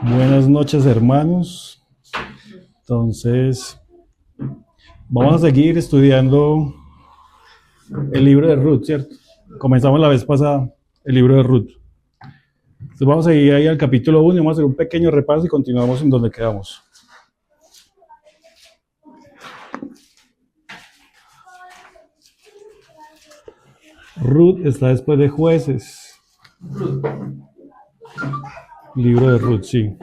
Buenas noches, hermanos. Entonces, vamos a seguir estudiando el libro de Ruth, ¿cierto? Comenzamos la vez pasada el libro de Ruth. Entonces, vamos a ir ahí al capítulo 1 y vamos a hacer un pequeño repaso y continuamos en donde quedamos. Ruth está después de Jueces. Libro de Ruth, sí.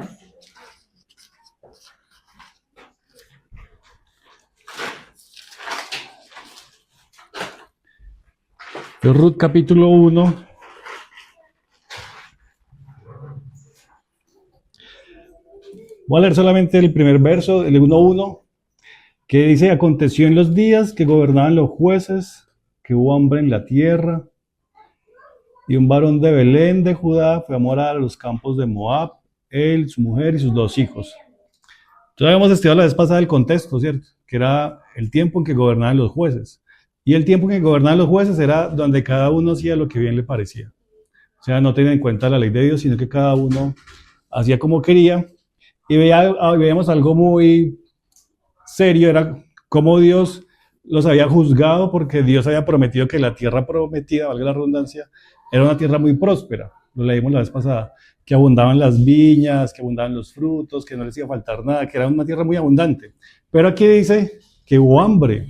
Entonces, Ruth capítulo 1. Voy a leer solamente el primer verso, el 1:1, que dice: aconteció en los días que gobernaban los jueces, que hubo hambre en la tierra, y un varón de Belén de Judá fue a morar a los campos de Moab, él, su mujer y sus 2 hijos. Entonces habíamos estudiado la vez pasada el contexto, ¿cierto? Que era el tiempo en que gobernaban los jueces. Y el tiempo en que gobernaban los jueces era donde cada uno hacía lo que bien le parecía. O sea, no tenía en cuenta la ley de Dios, sino que cada uno hacía como quería. Y veíamos algo muy serio, era cómo Dios los había juzgado, porque Dios había prometido que la tierra prometida, valga la redundancia, era una tierra muy próspera. Lo leímos la vez pasada, que abundaban las viñas, que abundaban los frutos, que no les iba a faltar nada, que era una tierra muy abundante. Pero aquí dice que hubo hambre.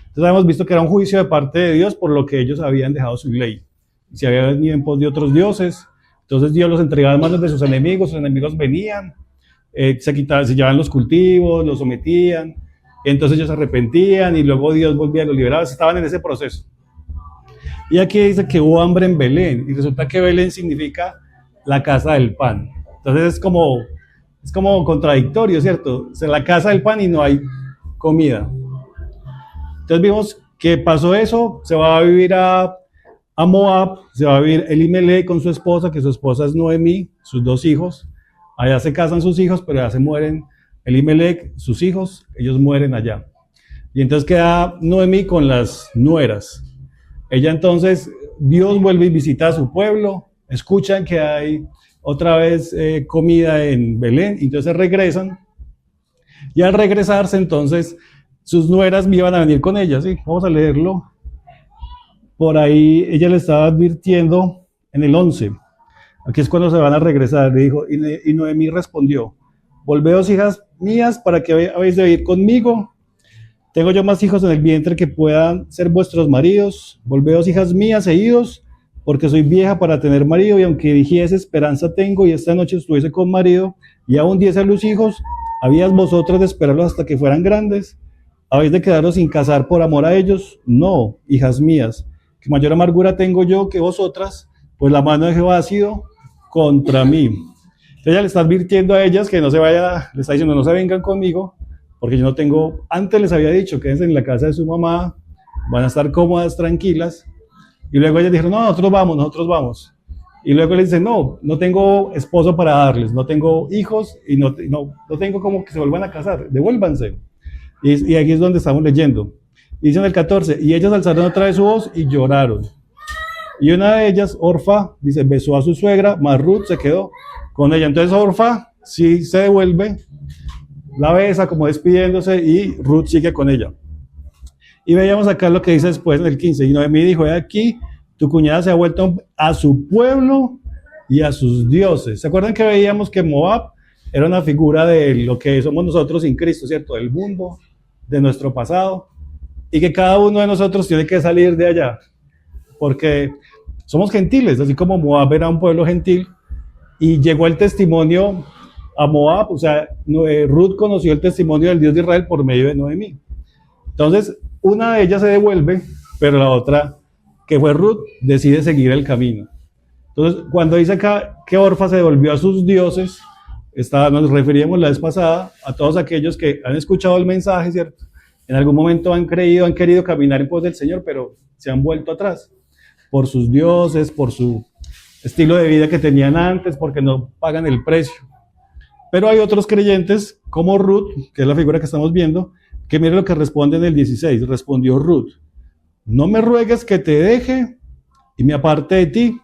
Entonces hemos visto que era un juicio de parte de Dios por lo que ellos habían dejado su ley. Se habían venido en pos de otros dioses. Entonces Dios los entregaba en manos de sus enemigos venían, se llevaban los cultivos, los sometían, entonces ellos se arrepentían y luego Dios volvía y los liberaba. Estaban en ese proceso. Y aquí dice que hubo hambre en Belén, y resulta que Belén significa la casa del pan. Entonces es como contradictorio, ¿cierto? O sea, la casa del pan y no hay comida. Entonces vimos que pasó eso, se va a vivir a Moab, se va a vivir Elimelech con su esposa, que su esposa es Noemí, sus 2 hijos. Allá se casan sus hijos, pero allá se mueren Elimelech, sus hijos, ellos mueren allá. Y entonces queda Noemí con las nueras. Ella entonces, Dios vuelve y visita a su pueblo, escuchan que hay otra vez comida en Belén, entonces regresan. Y al regresarse entonces, sus nueras iban a venir con ella, ¿sí? Vamos a leerlo. Por ahí ella le estaba advirtiendo en el 11. Aquí es cuando se van a regresar. Le dijo, y Noemí respondió: volveos, hijas mías, para que habéis de ir conmigo. Tengo yo más hijos en el vientre que puedan ser vuestros maridos. Volveos, hijas mías, e idos, porque soy vieja para tener marido, y aunque dijese esperanza tengo, y esta noche estuviese con marido, y aún diese a luz hijos, ¿habías vosotras de esperarlos hasta que fueran grandes? ¿Habéis de quedaros sin casar por amor a ellos? No, hijas mías, que mayor amargura tengo yo que vosotras, pues la mano de Jehová ha sido contra mí. Entonces ella le está advirtiendo a ellas que no se vaya, le está diciendo: no se vengan conmigo, porque yo no tengo, antes les había dicho, quédense en la casa de su mamá, van a estar cómodas, tranquilas. Y luego ellas dijeron: no, nosotros vamos. Y luego le dicen: no, no tengo esposo para darles, no tengo hijos, y no tengo como que se vuelvan a casar, devuélvanse. Y aquí es donde estamos leyendo. Y dice en el 14, y ellas alzaron otra vez su voz y lloraron. Y una de ellas, Orfa, dice, besó a su suegra, mas Ruth se quedó con ella. Entonces Orfa sí se devuelve, la besa como despidiéndose, y Ruth sigue con ella. Y veíamos acá lo que dice después en el 15. Y Noemí dijo: he aquí, tu cuñada se ha vuelto a su pueblo y a sus dioses. ¿Se acuerdan que veíamos que Moab era una figura de lo que somos nosotros sin Cristo, ¿cierto? Del mundo, de nuestro pasado. Y que cada uno de nosotros tiene que salir de allá, porque somos gentiles, así como Moab era un pueblo gentil, y llegó el testimonio a Moab. O sea, Ruth conoció el testimonio del Dios de Israel por medio de Noemí. Entonces, una de ellas se devuelve, pero la otra, que fue Ruth, decide seguir el camino. Entonces, cuando dice acá que Orfa se devolvió a sus dioses, nos referíamos la vez pasada a todos aquellos que han escuchado el mensaje, ¿cierto? En algún momento han querido caminar en pos del Señor, pero se han vuelto atrás por sus dioses, por su estilo de vida que tenían antes, porque no pagan el precio. Pero hay otros creyentes, como Ruth, que es la figura que estamos viendo, que mire lo que responde en el 16. Respondió Ruth: no me ruegues que te deje y me aparte de ti,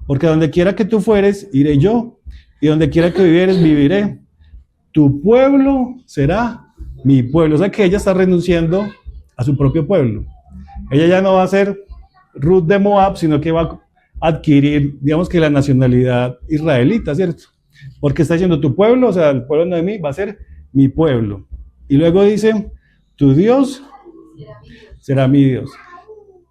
porque donde quiera que tú fueres, iré yo, y donde quiera que vivieres, viviré. Tu pueblo será mi pueblo. O sea que ella está renunciando a su propio pueblo. Ella ya no va a ser Ruth de Moab, sino que va a adquirir, digamos que la nacionalidad israelita, ¿cierto? Porque está diciendo tu pueblo, o sea, el pueblo de Noemí va a ser mi pueblo. Y luego dice, tu Dios será mi Dios.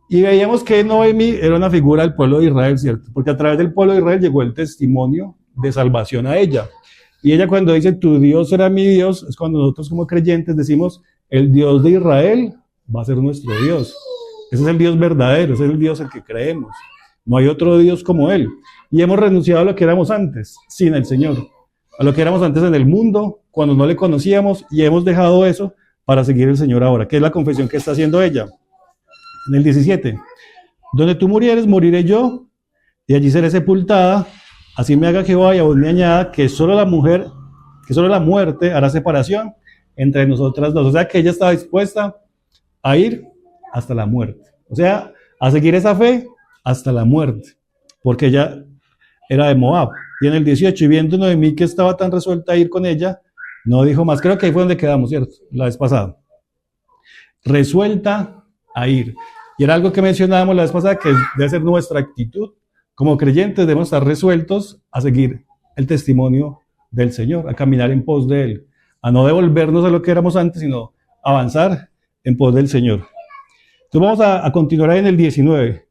Y veíamos que Noemí era una figura del pueblo de Israel, ¿cierto? Porque a través del pueblo de Israel llegó el testimonio de salvación a ella. Y ella cuando dice, tu Dios será mi Dios, es cuando nosotros como creyentes decimos, el Dios de Israel va a ser nuestro Dios. Ese es el Dios verdadero, ese es el Dios al que creemos. No hay otro Dios como Él. Y hemos renunciado a lo que éramos antes, sin el Señor. A lo que éramos antes en el mundo, cuando no le conocíamos, y hemos dejado eso para seguir al Señor ahora, que es la confesión que está haciendo ella. En el 17, donde tú murieres, moriré yo, y allí seré sepultada. Así me haga Jehová y aún me añada que solo la muerte hará separación entre nosotras dos. O sea que ella estaba dispuesta a ir hasta la muerte. O sea, a seguir esa fe hasta la muerte. Porque ella era de Moab. Y en el 18, y viendo Noemí que estaba tan resuelta a ir con ella, no dijo más. Creo que ahí fue donde quedamos, ¿cierto? La vez pasada. Resuelta a ir. Y era algo que mencionábamos la vez pasada, que debe ser nuestra actitud. Como creyentes debemos estar resueltos a seguir el testimonio del Señor, a caminar en pos de Él, a no devolvernos a lo que éramos antes, sino avanzar en pos del Señor. Entonces vamos a continuar ahí en el 19.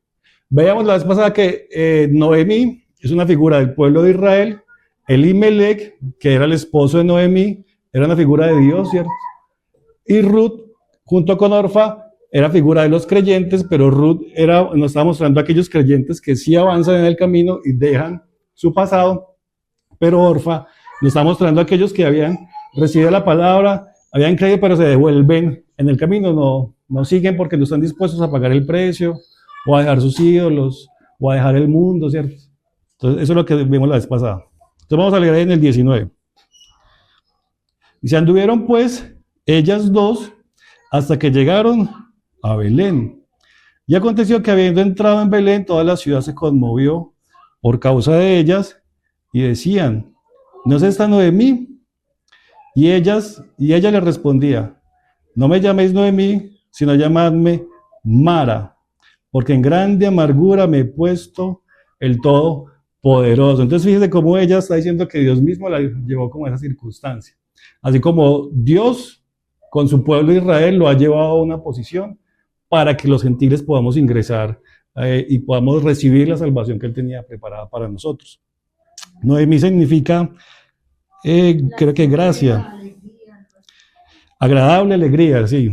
Veíamos la vez pasada que Noemí es una figura del pueblo de Israel, Elimelech, que era el esposo de Noemí, era una figura de Dios, ¿cierto? Y Ruth, junto con Orfa, era figura de los creyentes, pero Ruth nos estaba mostrando a aquellos creyentes que sí avanzan en el camino y dejan su pasado, pero Orfa nos está mostrando a aquellos que habían recibido la palabra, habían creído, pero se devuelven en el camino, no siguen porque no están dispuestos a pagar el precio, o a dejar sus ídolos, o a dejar el mundo, ¿cierto? Entonces, eso es lo que vimos la vez pasada. Entonces vamos a leer ahí en el 19. Y se anduvieron pues ellas dos hasta que llegaron a Belén. Y aconteció que habiendo entrado en Belén, toda la ciudad se conmovió por causa de ellas y decían, ¿no es esta Noemí? Y ella le respondía, no me llaméis Noemí, sino llamadme Mara, porque en grande amargura me he puesto el Todopoderoso. Entonces fíjese cómo ella está diciendo que Dios mismo la llevó como a esa circunstancia. Así como Dios con su pueblo Israel lo ha llevado a una posición para que los gentiles podamos ingresar y podamos recibir la salvación que Él tenía preparada para nosotros. Noemí significa, creo que gracia, agradable alegría, sí.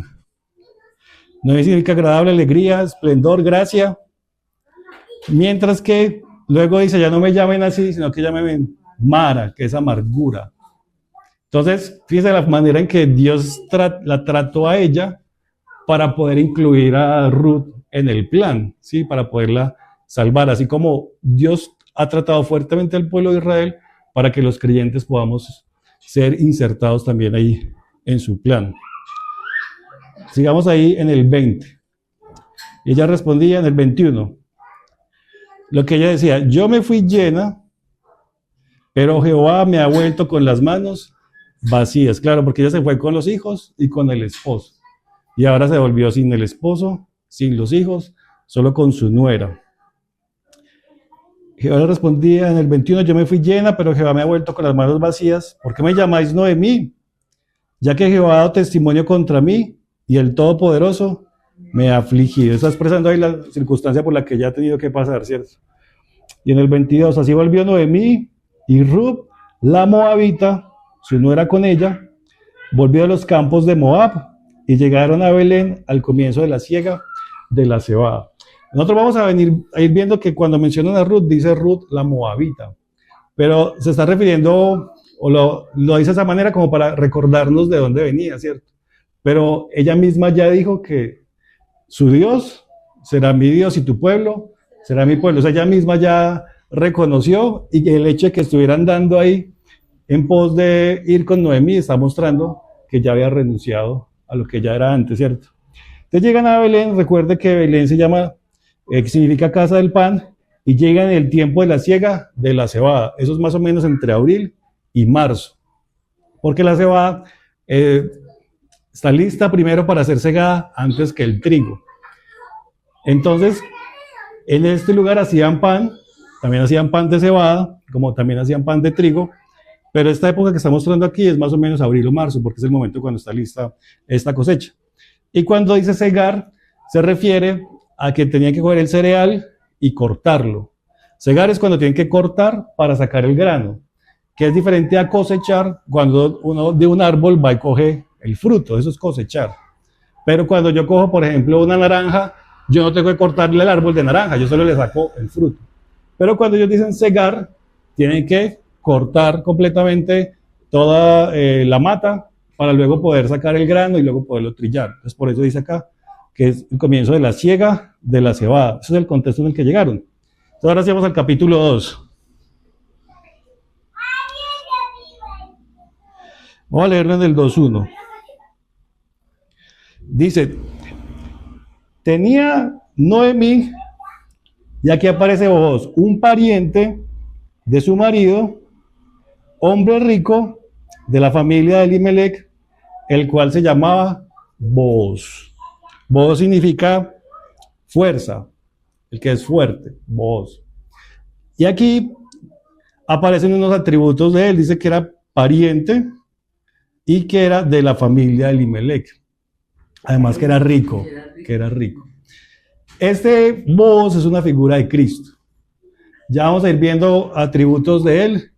Noemí significa agradable alegría, esplendor, gracia, mientras que luego dice, ya no me llamen así, sino que llamen Mara, que es amargura. Entonces, fíjense la manera en que Dios la trató a ella para poder incluir a Ruth en el plan, ¿sí? Para poderla salvar, así como Dios ha tratado fuertemente al pueblo de Israel para que los creyentes podamos ser insertados también ahí en su plan. Sigamos ahí en el 20. Ella respondía en el 21. Lo que ella decía, yo me fui llena, pero Jehová me ha vuelto con las manos vacías. Claro, porque ella se fue con los hijos y con el esposo. Y ahora se volvió sin el esposo, sin los hijos, solo con su nuera. Jehová le respondía en el 21, yo me fui llena, pero Jehová me ha vuelto con las manos vacías. ¿Por qué me llamáis Noemí? Ya que Jehová ha dado testimonio contra mí y el Todopoderoso me ha afligido. Está expresando ahí la circunstancia por la que ya ha tenido que pasar, ¿cierto? Y en el 22, así volvió Noemí y Ruth, la moabita, su nuera con ella, volvió a los campos de Moab y llegaron a Belén al comienzo de la siega de la cebada. Nosotros vamos a ir viendo que cuando mencionan a Ruth, dice Ruth la moabita, pero se está refiriendo, o lo dice de esa manera como para recordarnos de dónde venía, ¿cierto? Pero ella misma ya dijo que su Dios será mi Dios y tu pueblo será mi pueblo. O sea, ella misma ya reconoció, y el hecho de que estuvieran dando ahí en pos de ir con Noemí está mostrando que ya había renunciado a lo que ya era antes, ¿cierto? Entonces llegan a Belén. Recuerde que Belén se llama, significa casa del pan, y llega en el tiempo de la siega de la cebada. Eso es más o menos entre abril y marzo, porque la cebada está lista primero para ser segada antes que el trigo. Entonces, en este lugar hacían pan, también hacían pan de cebada, como también hacían pan de trigo, pero esta época que está mostrando aquí es más o menos abril o marzo, porque es el momento cuando está lista esta cosecha. Y cuando dice segar, se refiere a que tenían que coger el cereal y cortarlo. Segar es cuando tienen que cortar para sacar el grano, que es diferente a cosechar cuando uno de un árbol va y coge el fruto, eso es cosechar. Pero cuando yo cojo, por ejemplo, una naranja, yo no tengo que cortarle el árbol de naranja, yo solo le saco el fruto. Pero cuando ellos dicen segar, tienen que cortar completamente toda la mata para luego poder sacar el grano y luego poderlo trillar. Entonces, por eso dice acá que es el comienzo de la siega de la cebada. Ese es el contexto en el que llegaron. Entonces, ahora sí vamos al capítulo 2. Vamos a leerlo en el 2.1. Dice, tenía Noemí, y aquí aparece Booz, un pariente de su marido, hombre rico de la familia de Elimelech, el cual se llamaba Booz. Booz significa fuerza, el que es fuerte, Booz. Y aquí aparecen unos atributos de él, dice que era pariente y que era de la familia de Elimelech. Además que era rico, Este Booz es una figura de Cristo. Ya vamos a ir viendo atributos de él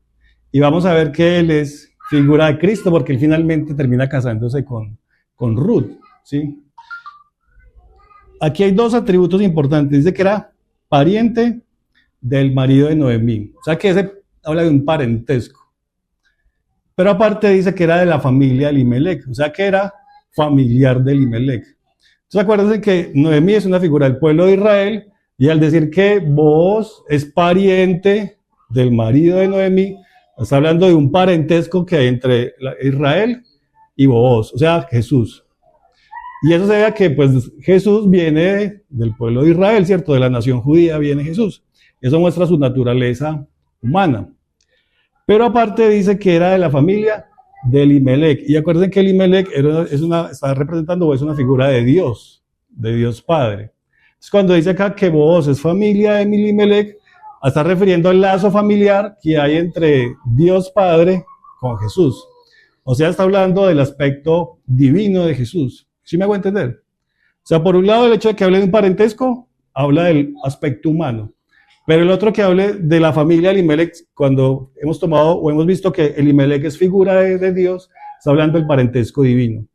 y vamos a ver que él es figura de Cristo porque él finalmente termina casándose con Ruth, ¿sí? Aquí hay dos atributos importantes. Dice que era pariente del marido de Noemí. O sea que ese habla de un parentesco. Pero aparte dice que era de la familia de Elimelech. O sea que era familiar de Elimelech. Entonces acuérdense que Noemí es una figura del pueblo de Israel y al decir que Booz es pariente del marido de Noemí, está hablando de un parentesco que hay entre Israel y Booz, o sea, Jesús. Y eso se ve que pues Jesús viene del pueblo de Israel, ¿cierto? De la nación judía viene Jesús. Eso muestra su naturaleza humana. Pero aparte dice que era de la familia de Elimelech. Y acuérdense que Elimelech está representando o es una figura de Dios Padre. Entonces cuando dice acá que Booz es familia de Elimelech, está refiriendo al lazo familiar que hay entre Dios Padre con Jesús. O sea, está hablando del aspecto divino de Jesús. ¿Sí me hago entender? O sea, por un lado el hecho de que hable de un parentesco, habla del aspecto humano. Pero el otro que hable de la familia de Elimelech, cuando hemos tomado o hemos visto que Elimelech es figura de Dios, está hablando del parentesco divino.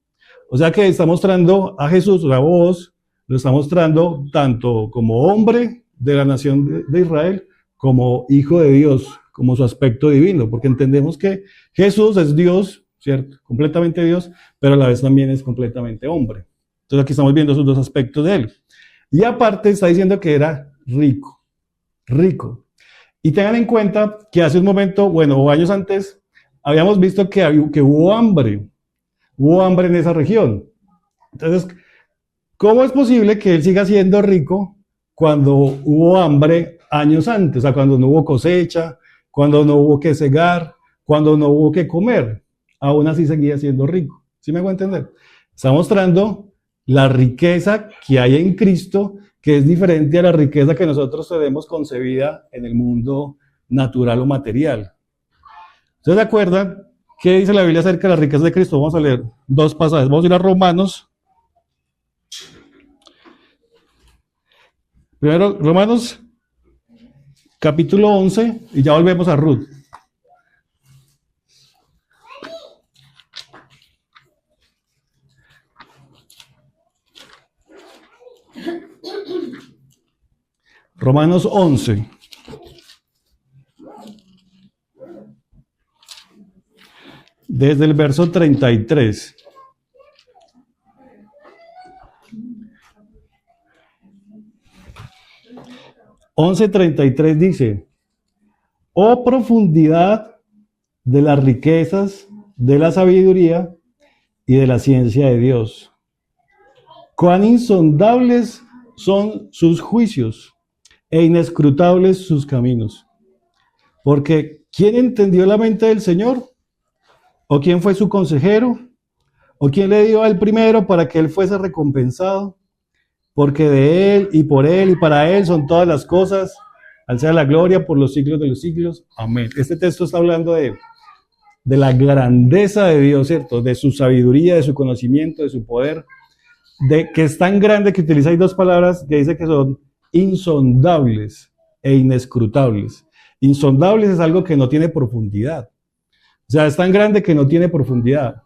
O sea que está mostrando a Jesús, a Booz, lo está mostrando tanto como hombre de la nación de Israel, como hijo de Dios, como su aspecto divino, porque entendemos que Jesús es Dios, ¿cierto? Completamente Dios, pero a la vez también es completamente hombre. Entonces aquí estamos viendo esos dos aspectos de él. Y aparte está diciendo que era rico. Y tengan en cuenta que hace un momento, bueno, o años antes, habíamos visto que hubo hambre en esa región. Entonces, ¿cómo es posible que él siga siendo rico cuando hubo hambre años antes? O sea, cuando no hubo cosecha, cuando no hubo que segar, cuando no hubo que comer. Aún así seguía siendo rico. ¿Sí me hago entender? Está mostrando la riqueza que hay en Cristo, que es diferente a la riqueza que nosotros tenemos concebida en el mundo natural o material. ¿Ustedes se acuerdan qué dice la Biblia acerca de la riqueza de Cristo? Vamos a leer dos pasajes. Vamos a ir a Romanos. Primero, Romanos, capítulo 11, y ya volvemos a Ruth. Romanos 11. Desde el verso 33. (11:33) dice: oh profundidad de las riquezas, de la sabiduría y de la ciencia de Dios. Cuán insondables son sus juicios e inescrutables sus caminos. Porque ¿quién entendió la mente del Señor? ¿O quién fue su consejero? ¿O quién le dio al primero para que él fuese recompensado? Porque de él y para él son todas las cosas, al sea la gloria por los siglos de los siglos. Amén. Este texto está hablando de la grandeza de Dios, ¿cierto? De su sabiduría, de su conocimiento, de su poder, de que es tan grande que utiliza ahí dos palabras que dice que son insondables e inescrutables. Insondables es algo que no tiene profundidad. O sea, es tan grande que no tiene profundidad.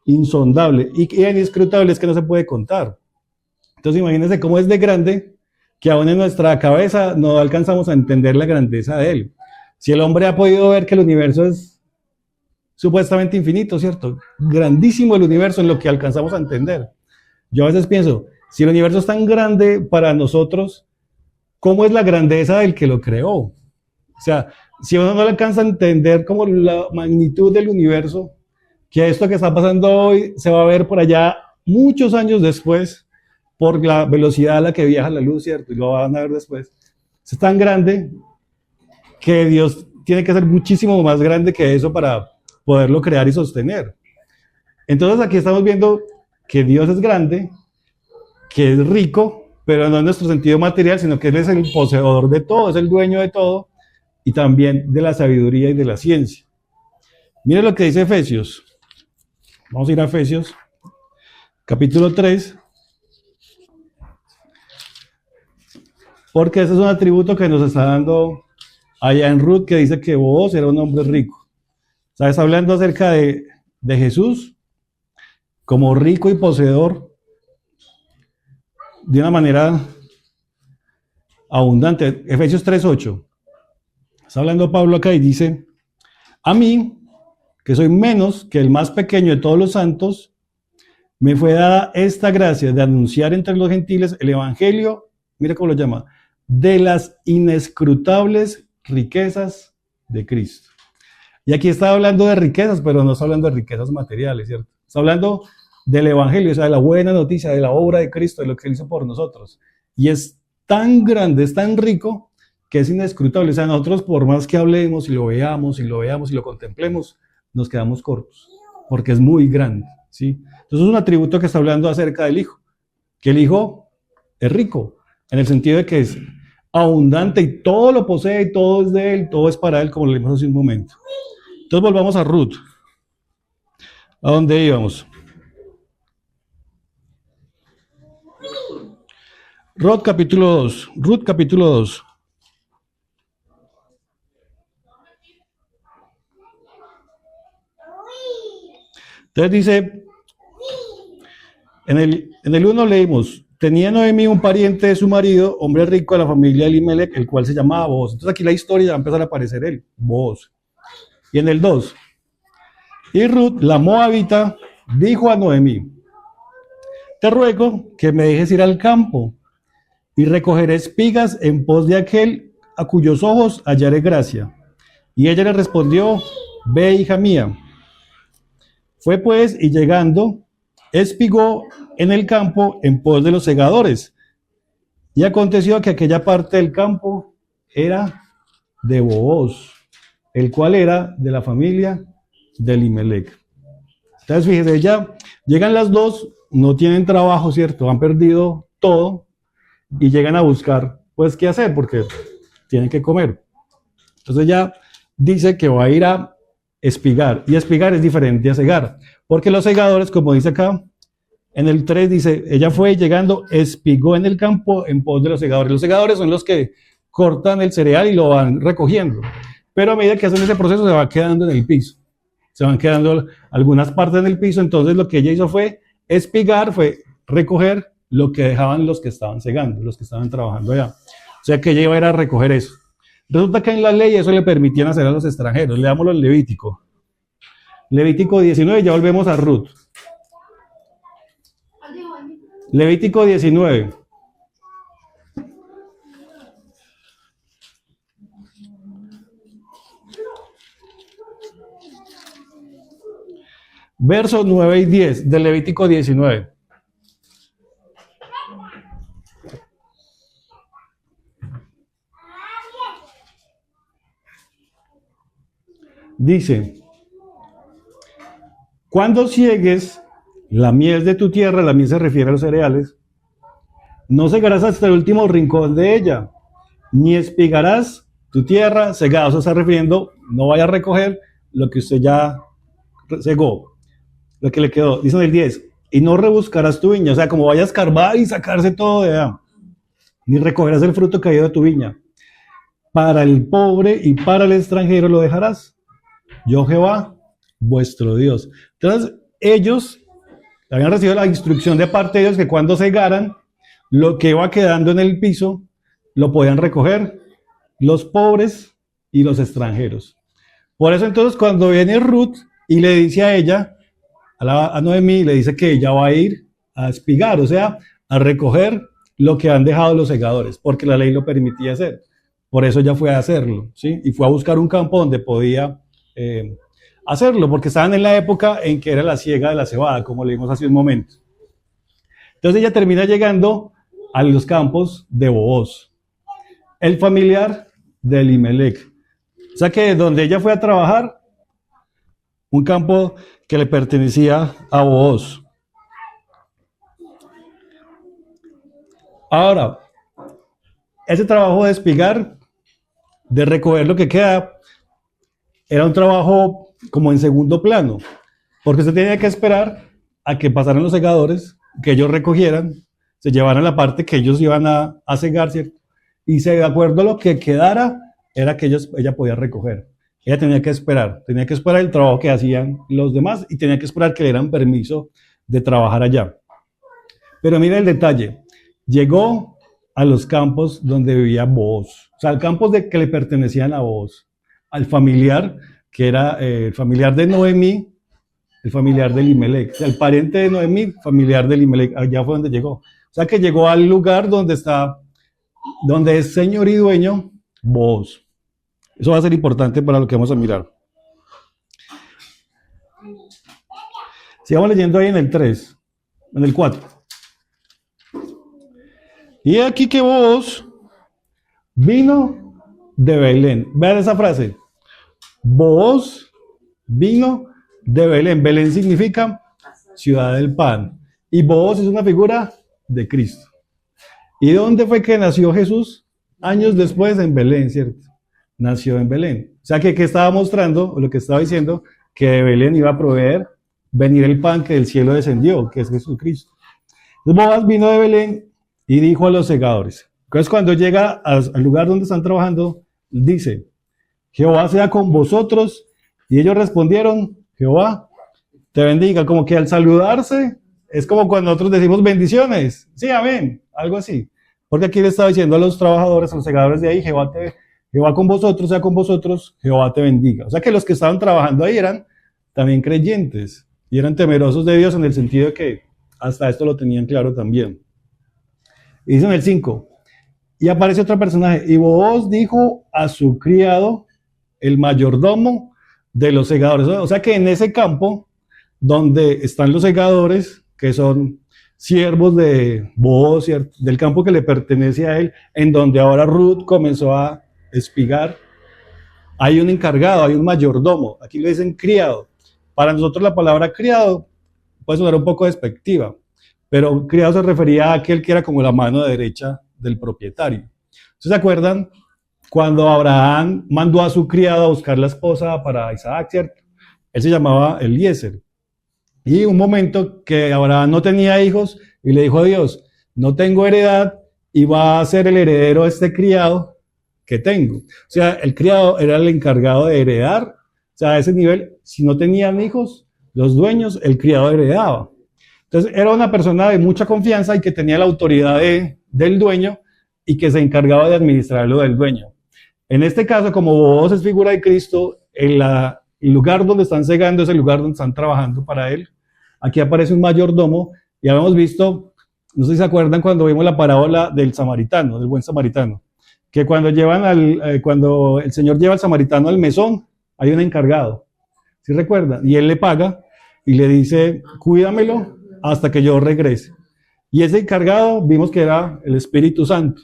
Insondable. Y inescrutable es que no se puede contar. Entonces imagínense cómo es de grande que aún en nuestra cabeza no alcanzamos a entender la grandeza de él. Si el hombre ha podido ver que el universo es supuestamente infinito, ¿cierto? Grandísimo el universo en lo que alcanzamos a entender. Yo a veces pienso, si el universo es tan grande para nosotros, ¿cómo es la grandeza del que lo creó? O sea, si uno no le alcanza a entender como la magnitud del universo, que esto que está pasando hoy se va a ver por allá muchos años después, por la velocidad a la que viaja la luz, ¿cierto? Y lo van a ver después. Es tan grande que Dios tiene que ser muchísimo más grande que eso para poderlo crear y sostener. Entonces aquí estamos viendo que Dios es grande, que es rico, pero no en nuestro sentido material, sino que Él es el poseedor de todo, es el dueño de todo, y también de la sabiduría y de la ciencia. Miren lo que dice Efesios. Vamos a ir a Efesios, capítulo 3, porque ese es un atributo que nos está dando allá en Ruth, que dice que vos era un hombre rico. ¿Sabes? Hablando acerca de Jesús como rico y poseedor de una manera abundante. Efesios 3:8. Está hablando Pablo acá y dice, a mí, que soy menos que el más pequeño de todos los santos, me fue dada esta gracia de anunciar entre los gentiles el evangelio, mira cómo lo llama, de las inescrutables riquezas de Cristo. Y aquí está hablando de riquezas, pero no está hablando de riquezas materiales, ¿cierto? Está hablando del evangelio, o sea, de la buena noticia, de la obra de Cristo, de lo que Él hizo por nosotros. Y es tan grande, es tan rico, que es inescrutable. O sea, nosotros por más que hablemos y lo veamos y lo veamos y lo contemplemos, nos quedamos cortos, porque es muy grande, ¿sí? Entonces es un atributo que está hablando acerca del Hijo, que el Hijo es rico, en el sentido de que es abundante y todo lo posee y todo es de Él, todo es para Él, como lo leímos hace un momento. Entonces volvamos a Ruth. ¿A dónde íbamos? Ruth capítulo 2. Ruth capítulo 2. Entonces dice, en el 1 leímos, tenía Noemí un pariente de su marido, hombre rico de la familia de Elimelech, el cual se llamaba Booz. Entonces aquí la historia ya va a empezar a aparecer él, Booz. Y en el 2, y Ruth, la moabita, dijo a Noemí, te ruego que me dejes ir al campo y recogeré espigas en pos de aquel a cuyos ojos hallaré gracia. Y ella le respondió, ve, hija mía. Fue pues, y llegando, espigó en el campo en pos de los segadores. Y aconteció que aquella parte del campo era de Booz, el cual era de la familia de Elimelech. Entonces, fíjese, ya llegan las dos, no tienen trabajo, ¿cierto? Han perdido todo y llegan a buscar, pues, qué hacer, porque tienen que comer. Entonces ya dice que va a ir a espigar, y espigar es diferente a cegar, porque los segadores, como dice acá, en el 3 dice, ella fue llegando, espigó en el campo en pos de los segadores. Los segadores son los que cortan el cereal y lo van recogiendo, pero a medida que hacen ese proceso se va quedando en el piso, se van quedando algunas partes en el piso. Entonces lo que ella hizo fue espigar, fue recoger lo que dejaban los que estaban segando, los que estaban trabajando allá. O sea que ella iba a ir a recoger eso. Resulta que en la ley eso le permitían hacer a los extranjeros. Leámoslo en Levítico. Levítico 19, ya volvemos a Ruth. Levítico 19. Versos 9 y 10 de Levítico 19. Dice, cuando ciegues la mies de tu tierra, la mies se refiere a los cereales, no segarás hasta el último rincón de ella, ni espigarás tu tierra cegada. O sea, está refiriendo, no vaya a recoger lo que usted ya cegó, lo que le quedó. Dice en el 10, y no rebuscarás tu viña, o sea, como vaya a escarbar y sacarse todo de allá, ni recogerás el fruto caído de tu viña. Para el pobre y para el extranjero lo dejarás. Yo Jehová, vuestro Dios. Entonces, ellos habían recibido la instrucción de parte de Dios que cuando cegaran, lo que iba quedando en el piso, lo podían recoger los pobres y los extranjeros. Por eso entonces cuando viene Ruth y le dice a ella, a Noemí, le dice que ella va a ir a espigar, o sea, a recoger lo que han dejado los segadores, porque la ley lo permitía hacer. Por eso ella fue a hacerlo, ¿sí? Y fue a buscar un campo donde podía hacerlo, porque estaban en la época en que era la siega de la cebada, como leímos hace un momento. Entonces ella termina llegando a los campos de Booz, el familiar de Elimelech. O sea que donde ella fue a trabajar, un campo que le pertenecía a Booz. Ahora, ese trabajo de espigar, de recoger lo que queda, era un trabajo como en segundo plano, porque se tenía que esperar a que pasaran los segadores, que ellos recogieran, se llevaran la parte que ellos iban a segar, ¿cierto? Y de acuerdo a lo que quedara, era que ella podía recoger. Ella tenía que esperar el trabajo que hacían los demás y tenía que esperar que le dieran permiso de trabajar allá. Pero mira el detalle, llegó a los campos donde vivía Booz, o sea, al campos que le pertenecían a Booz, al familiar, que era el familiar de Noemí, el familiar de Elimelech, o sea, el pariente de Noemí, familiar de Elimelech, allá fue donde llegó. O sea, que llegó al lugar donde es señor y dueño Booz. Eso va a ser importante para lo que vamos a mirar. Sigamos leyendo ahí en el 3, en el 4. Y aquí que Booz vino de Belén. Vean esa frase. Booz vino de Belén. Belén significa ciudad del pan. Y Booz es una figura de Cristo. ¿Y dónde fue que nació Jesús? Años después en Belén, ¿cierto? Nació en Belén. O sea que estaba mostrando, o lo que estaba diciendo, que de Belén iba a proveer venir el pan que del cielo descendió, que es Jesucristo. Entonces Booz vino de Belén y dijo a los segadores. Entonces cuando llega al lugar donde están trabajando, dice, Jehová sea con vosotros. Y ellos respondieron, Jehová te bendiga. Como que al saludarse, es como cuando nosotros decimos bendiciones. Sí, amén, algo así. Porque aquí le estaba diciendo a los trabajadores, a los segadores de ahí, Jehová con vosotros, sea con vosotros, Jehová te bendiga. O sea que los que estaban trabajando ahí eran también creyentes y eran temerosos de Dios en el sentido de que hasta esto lo tenían claro también. Y dice en el 5, y aparece otro personaje, y Booz dijo a su criado, el mayordomo de los segadores. O sea que en ese campo donde están los segadores, que son siervos de Booz, del campo que le pertenece a él, en donde ahora Ruth comenzó a espigar, hay un encargado, hay un mayordomo. Aquí le dicen criado. Para nosotros la palabra criado puede sonar un poco despectiva, pero criado se refería a aquel que era como la mano derecha del propietario. ¿Se acuerdan? Cuando Abraham mandó a su criado a buscar la esposa para Isaac, ¿cierto? Él se llamaba Eliezer. Y un momento que Abraham no tenía hijos y le dijo a Dios, no tengo heredad y va a ser el heredero este criado que tengo. O sea, el criado era el encargado de heredar. O sea, a ese nivel, si no tenían hijos, los dueños, el criado heredaba. Entonces, era una persona de mucha confianza y que tenía la autoridad del dueño y que se encargaba de administrar lo del dueño. En este caso, como Booz es figura de Cristo, el lugar donde están segando es el lugar donde están trabajando para él. Aquí aparece un mayordomo. Ya habíamos visto, no sé si se acuerdan cuando vimos la parábola del samaritano, del buen samaritano, que cuando cuando el Señor lleva al samaritano al mesón, hay un encargado. ¿Sí recuerdan? Y él le paga y le dice, cuídamelo hasta que yo regrese. Y ese encargado vimos que era el Espíritu Santo.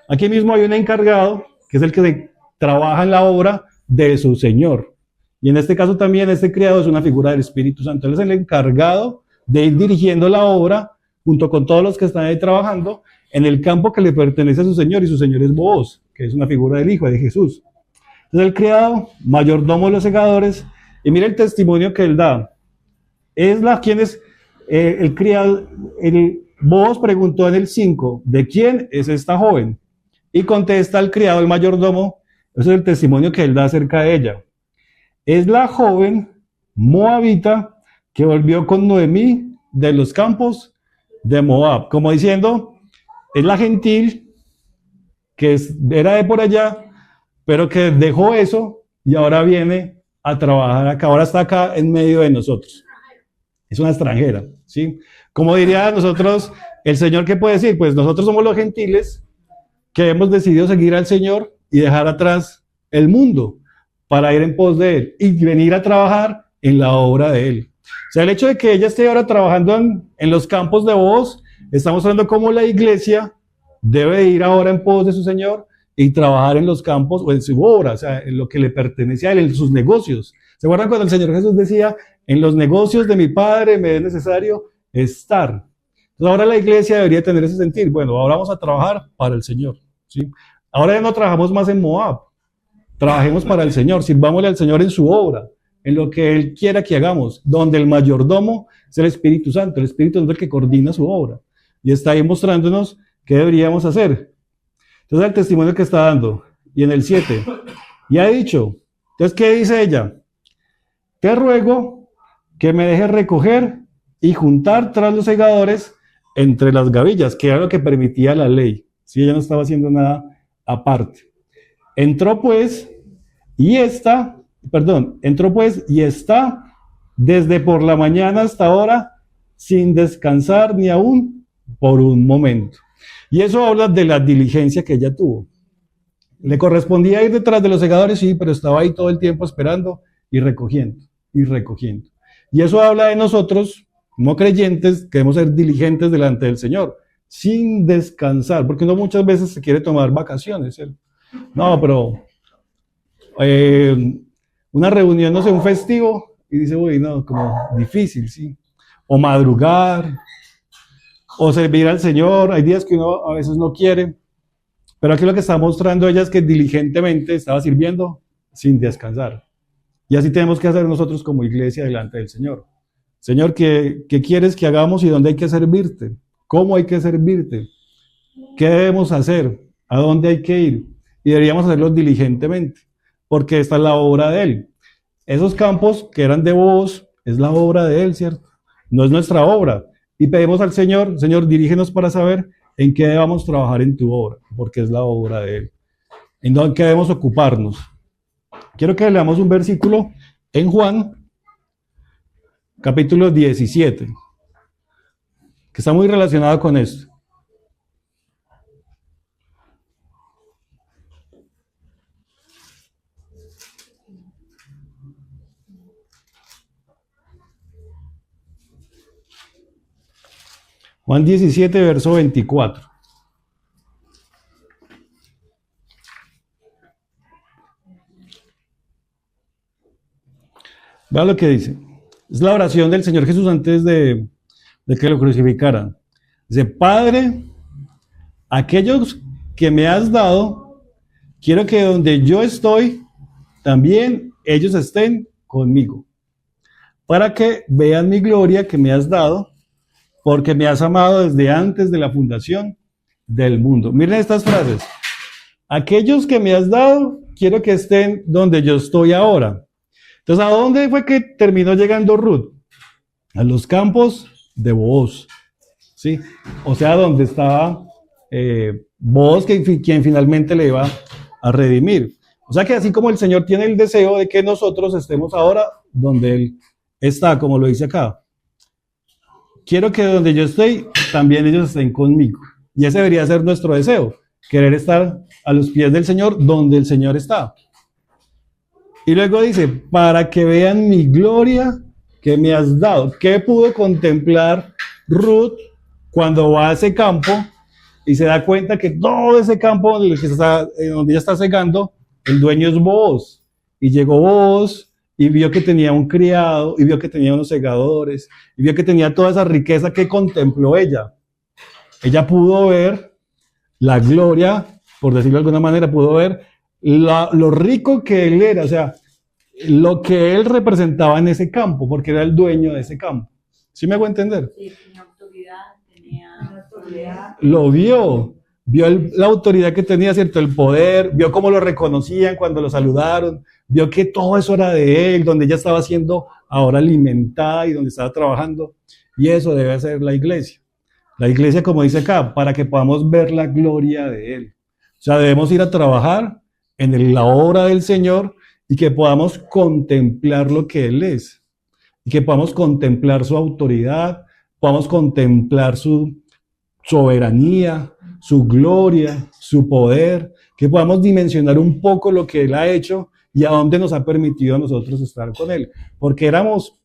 Aquí mismo hay un encargado que es el que trabaja en la obra de su Señor. Y en este caso también este criado es una figura del Espíritu Santo. Él es el encargado de ir dirigiendo la obra junto con todos los que están ahí trabajando en el campo que le pertenece a su Señor, y su Señor es Booz, que es una figura del Hijo de Jesús. Entonces el criado, mayordomo de los segadores, y mira el testimonio que él da. ¿Quién es el criado? Booz preguntó en el 5, ¿de quién es esta joven? Y contesta el criado, el mayordomo, ese es el testimonio que él da acerca de ella. Es la joven moabita que volvió con Noemí de los campos de Moab. Como diciendo, es la gentil que era de por allá, pero que dejó eso y ahora viene a trabajar acá. Ahora está acá en medio de nosotros. Es una extranjera, ¿sí? Como diría nosotros, el Señor, ¿qué puede decir? Pues nosotros somos los gentiles que hemos decidido seguir al Señor y dejar atrás el mundo para ir en pos de Él y venir a trabajar en la obra de Él. O sea, el hecho de que ella esté ahora trabajando en los campos de Booz está mostrando cómo la iglesia debe ir ahora en pos de su Señor y trabajar en los campos o en su obra, o sea, en lo que le pertenece a Él, en sus negocios. ¿Se acuerdan cuando el Señor Jesús decía, en los negocios de mi Padre me es necesario estar? Entonces ahora la iglesia debería tener ese sentir. Bueno, ahora vamos a trabajar para el Señor, ¿sí? Ahora ya no trabajamos más en Moab, trabajemos para el Señor, sirvámosle al Señor en su obra, en lo que Él quiera que hagamos, donde el mayordomo es el Espíritu Santo. El Espíritu Santo es el que coordina su obra y está ahí mostrándonos qué deberíamos hacer. Entonces el testimonio que está dando, y en el 7, y ha dicho, entonces ¿qué dice ella? Te ruego que me dejes recoger y juntar tras los segadores entre las gavillas, que era lo que permitía la ley. Si ella no estaba haciendo nada aparte. Entró pues y está desde por la mañana hasta ahora sin descansar ni aún por un momento. Y eso habla de la diligencia que ella tuvo. Le correspondía ir detrás de los segadores, sí, pero estaba ahí todo el tiempo esperando y recogiendo, y recogiendo. Y eso habla de nosotros, como creyentes, que debemos ser diligentes delante del Señor, sin descansar, porque uno muchas veces se quiere tomar vacaciones, ¿cierto? No, pero una reunión, no sé, un festivo, y dice, uy, no, como difícil, ¿sí? O madrugar, o servir al Señor. Hay días que uno a veces no quiere, pero aquí lo que está mostrando ella es que diligentemente estaba sirviendo sin descansar. Y así tenemos que hacer nosotros como iglesia delante del Señor. Señor, ¿qué quieres que hagamos y dónde hay que servirte? ¿Cómo hay que servirte? ¿Qué debemos hacer? ¿A dónde hay que ir? Y deberíamos hacerlo diligentemente, porque esta es la obra de Él. Esos campos que eran de Booz, es la obra de Él, ¿cierto? No es nuestra obra. Y pedimos al Señor, Señor, dirígenos para saber en qué debemos trabajar en tu obra, porque es la obra de Él. ¿En qué debemos ocuparnos? Quiero que leamos un versículo en Juan, capítulo 17, que está muy relacionado con esto. Juan 17, verso 24. Vea lo que dice. Es la oración del Señor Jesús antes de que lo crucificaran. Dice, Padre, aquellos que me has dado, quiero que donde yo estoy, también ellos estén conmigo, para que vean mi gloria que me has dado, porque me has amado desde antes de la fundación del mundo. Miren estas frases. Aquellos que me has dado, quiero que estén donde yo estoy ahora. Entonces, ¿a dónde fue que terminó llegando Ruth? A los campos de Booz, ¿sí? O sea, donde estaba Booz, quien finalmente le iba a redimir. O sea que así como el Señor tiene el deseo de que nosotros estemos ahora donde Él está, como lo dice acá. Quiero que donde yo estoy, también ellos estén conmigo. Y ese debería ser nuestro deseo, querer estar a los pies del Señor, donde el Señor está. Y luego dice, para que vean mi gloria que me has dado. ¿Qué pudo contemplar Ruth cuando va a ese campo y se da cuenta que todo ese campo donde ella está segando, el dueño es Booz? Y llegó Booz y vio que tenía un criado, y vio que tenía unos segadores, y vio que tenía toda esa riqueza que contempló ella. Ella pudo ver la gloria, por decirlo de alguna manera, pudo ver lo rico que él era, o sea, lo que él representaba en ese campo, porque era el dueño de ese campo. ¿Sí me hago entender? Sí, tenía autoridad, tenía autoridad. Lo vio la autoridad que tenía, ¿cierto? El poder, vio cómo lo reconocían cuando lo saludaron, vio que todo eso era de él, donde ella estaba siendo ahora alimentada y donde estaba trabajando. Y eso debe ser la iglesia. La iglesia, como dice acá, para que podamos ver la gloria de él. O sea, debemos ir a trabajar en la obra del Señor y que podamos contemplar lo que él es. Y que podamos contemplar su autoridad, podamos contemplar su soberanía, su gloria, su poder, que podamos dimensionar un poco lo que él ha hecho y a dónde nos ha permitido a nosotros estar con él. Porque éramos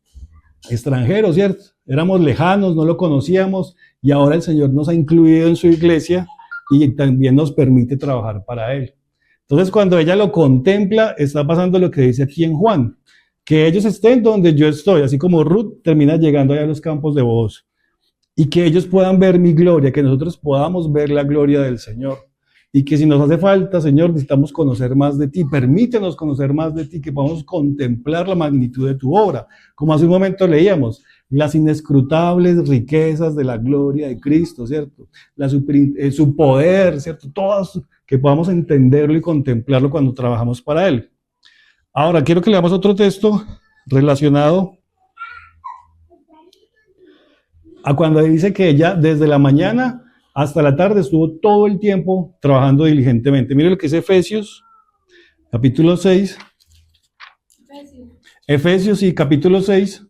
extranjeros, ¿cierto? Éramos lejanos, no lo conocíamos y ahora el Señor nos ha incluido en su iglesia y también nos permite trabajar para él. Entonces, cuando ella lo contempla, está pasando lo que dice aquí en Juan, que ellos estén donde yo estoy, así como Ruth termina llegando allá a los campos de Booz, y que ellos puedan ver mi gloria, que nosotros podamos ver la gloria del Señor. Y que si nos hace falta, Señor, necesitamos conocer más de ti, permítenos conocer más de ti, que podamos contemplar la magnitud de tu obra. Como hace un momento leíamos, las inescrutables riquezas de la gloria de Cristo, ¿cierto? Su poder, ¿cierto? Todas, que podamos entenderlo y contemplarlo cuando trabajamos para Él. Ahora, quiero que leamos otro texto relacionado a cuando dice que ella desde la mañana hasta la tarde estuvo todo el tiempo trabajando diligentemente. Mire lo que es Efesios, capítulo 6. Efesios y capítulo 6.